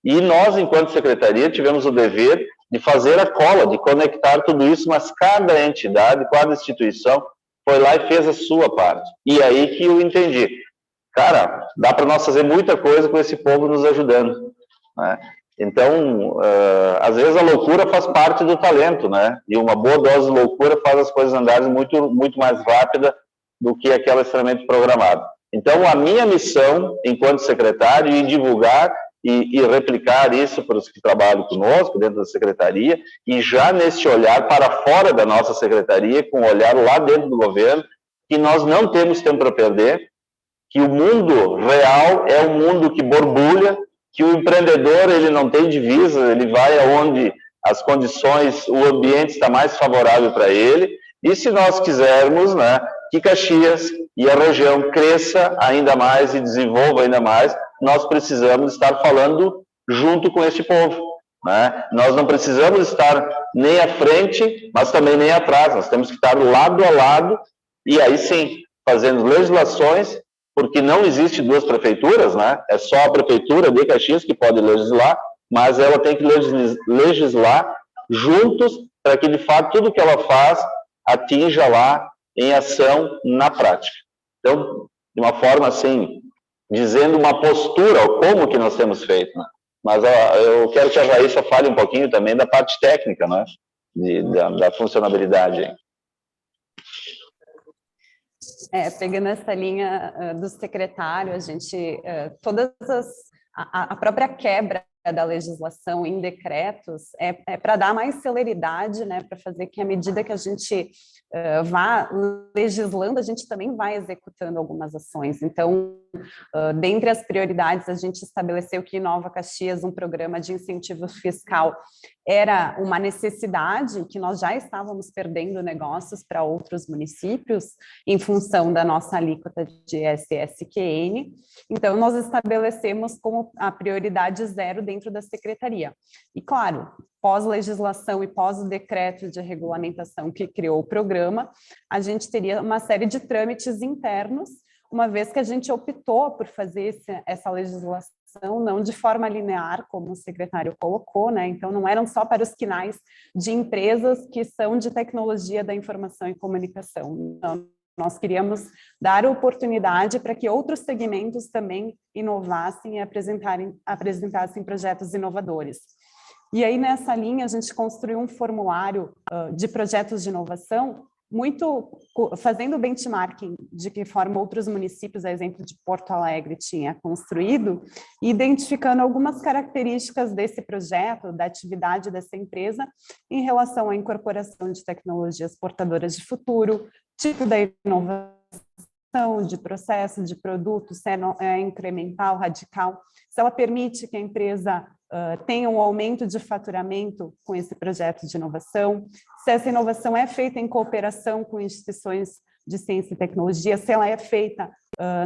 E nós, enquanto secretaria, tivemos o dever de fazer a cola, de conectar tudo isso, mas cada entidade, cada instituição foi lá e fez a sua parte. E aí que eu entendi. Cara, dá para nós fazer muita coisa com esse povo nos ajudando, né? Então, às vezes a loucura faz parte do talento, né? E uma boa dose de loucura faz as coisas andarem muito mais rápida do que aquela extremamente programada. Então, a minha missão, enquanto secretário, é divulgar e replicar isso para os que trabalham conosco, dentro da secretaria, e já nesse olhar para fora da nossa secretaria, com o olhar lá dentro do governo, que nós não temos tempo para perder, que o mundo real é um mundo que borbulha, que o empreendedor ele não tem divisa, ele vai aonde as condições, o ambiente está mais favorável para ele, e se nós quisermos, né, que Caxias e a região cresça ainda mais e desenvolva ainda mais, nós precisamos estar falando junto com este povo, né? Nós não precisamos estar nem à frente, mas também nem atrás, nós temos que estar lado a lado, e aí sim, fazendo legislações, porque não existe duas prefeituras, né? É só a prefeitura de Caxias que pode legislar, mas ela tem que legislar juntos para que, de fato, tudo que ela faz atinja lá em ação na prática. Então, de uma forma assim, dizendo uma postura, como que nós temos feito, né? Mas eu quero que a Raíssa fale um pouquinho também da parte técnica, né? Da funcionabilidade. Pegando essa linha do secretário, a gente, a própria quebra da legislação em decretos é para dar mais celeridade, né, para fazer que à medida que a gente vá legislando, a gente também vai executando algumas ações. Então, dentre as prioridades, a gente estabeleceu que Nova Caxias, um programa de incentivo fiscal, era uma necessidade, que nós já estávamos perdendo negócios para outros municípios em função da nossa alíquota de SSQN. Então, nós estabelecemos como a prioridade zero dentro da secretaria. E, claro, pós-legislação e pós o decreto de regulamentação que criou o programa, a gente teria uma série de trâmites internos, uma vez que a gente optou por fazer essa legislação não de forma linear, como o secretário colocou, né? Então não eram só para os quinais de empresas que são de tecnologia da informação e comunicação. Não, nós queríamos dar oportunidade para que outros segmentos também inovassem e apresentassem projetos inovadores. E aí, nessa linha, a gente construiu um formulário de projetos de inovação, fazendo benchmarking de que forma outros municípios, a exemplo de Porto Alegre, tinha construído, e identificando algumas características desse projeto, da atividade dessa empresa, em relação à incorporação de tecnologias portadoras de futuro, tipo da inovação, de processo, de produto, se é incremental, radical, se ela permite que a empresa tenha um aumento de faturamento com esse projeto de inovação, se essa inovação é feita em cooperação com instituições de ciência e tecnologia, se ela é feita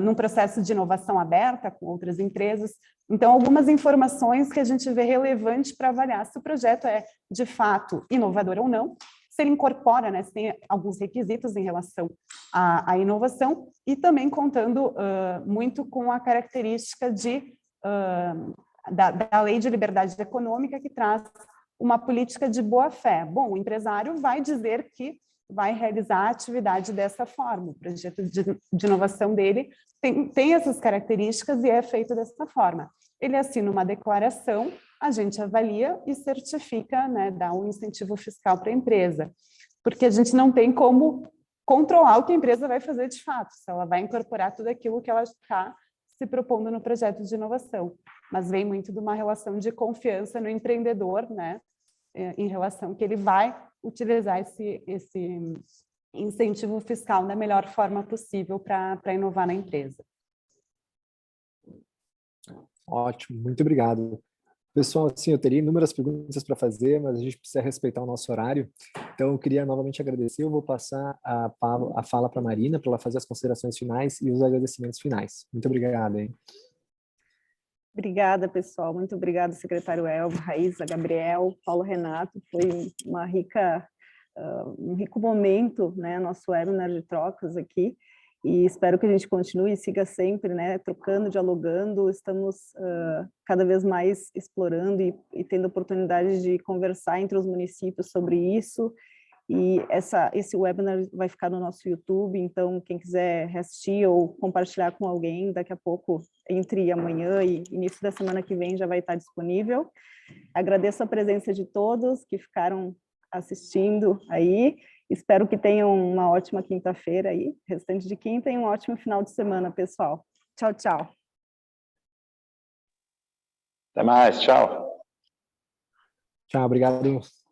num processo de inovação aberta com outras empresas. Então, algumas informações que a gente vê relevante para avaliar se o projeto é, de fato, inovador ou não, se ele incorpora, né, se tem alguns requisitos em relação à inovação, e também contando muito com a característica da Lei de Liberdade Econômica, que traz uma política de boa-fé. Bom, o empresário vai dizer que vai realizar a atividade dessa forma, o projeto de inovação dele tem essas características e é feito dessa forma. Ele assina uma declaração, a gente avalia e certifica, né, dá um incentivo fiscal para a empresa, porque a gente não tem como controlar o que a empresa vai fazer de fato, se ela vai incorporar tudo aquilo que ela está se propondo no projeto de inovação. mas vem muito de uma relação de confiança no empreendedor, né? Em relação que ele vai utilizar esse incentivo fiscal da melhor forma possível para inovar na empresa. Ótimo, muito obrigado. Pessoal, assim, eu teria inúmeras perguntas para fazer, mas a gente precisa respeitar o nosso horário. Então, eu queria novamente agradecer. Eu vou passar a fala para a Marina, para ela fazer as considerações finais e os agradecimentos finais. Muito obrigado, hein? Obrigada, pessoal. Muito obrigada, secretário Elvio, Raíssa, Gabriel, Paulo Renato. Foi um rico momento, né, nosso webinar de trocas aqui. E espero que a gente continue e siga sempre, né, trocando, dialogando. Estamos cada vez mais explorando e tendo oportunidade de conversar entre os municípios sobre isso. E esse webinar vai ficar no nosso YouTube, então quem quiser reassistir ou compartilhar com alguém, daqui a pouco, entre amanhã e início da semana que vem, já vai estar disponível. Agradeço a presença de todos que ficaram assistindo aí. Espero que tenham uma ótima quinta-feira aí, restante de quinta, e um ótimo final de semana, pessoal. Tchau, tchau. Até mais, tchau. Tchau, obrigado.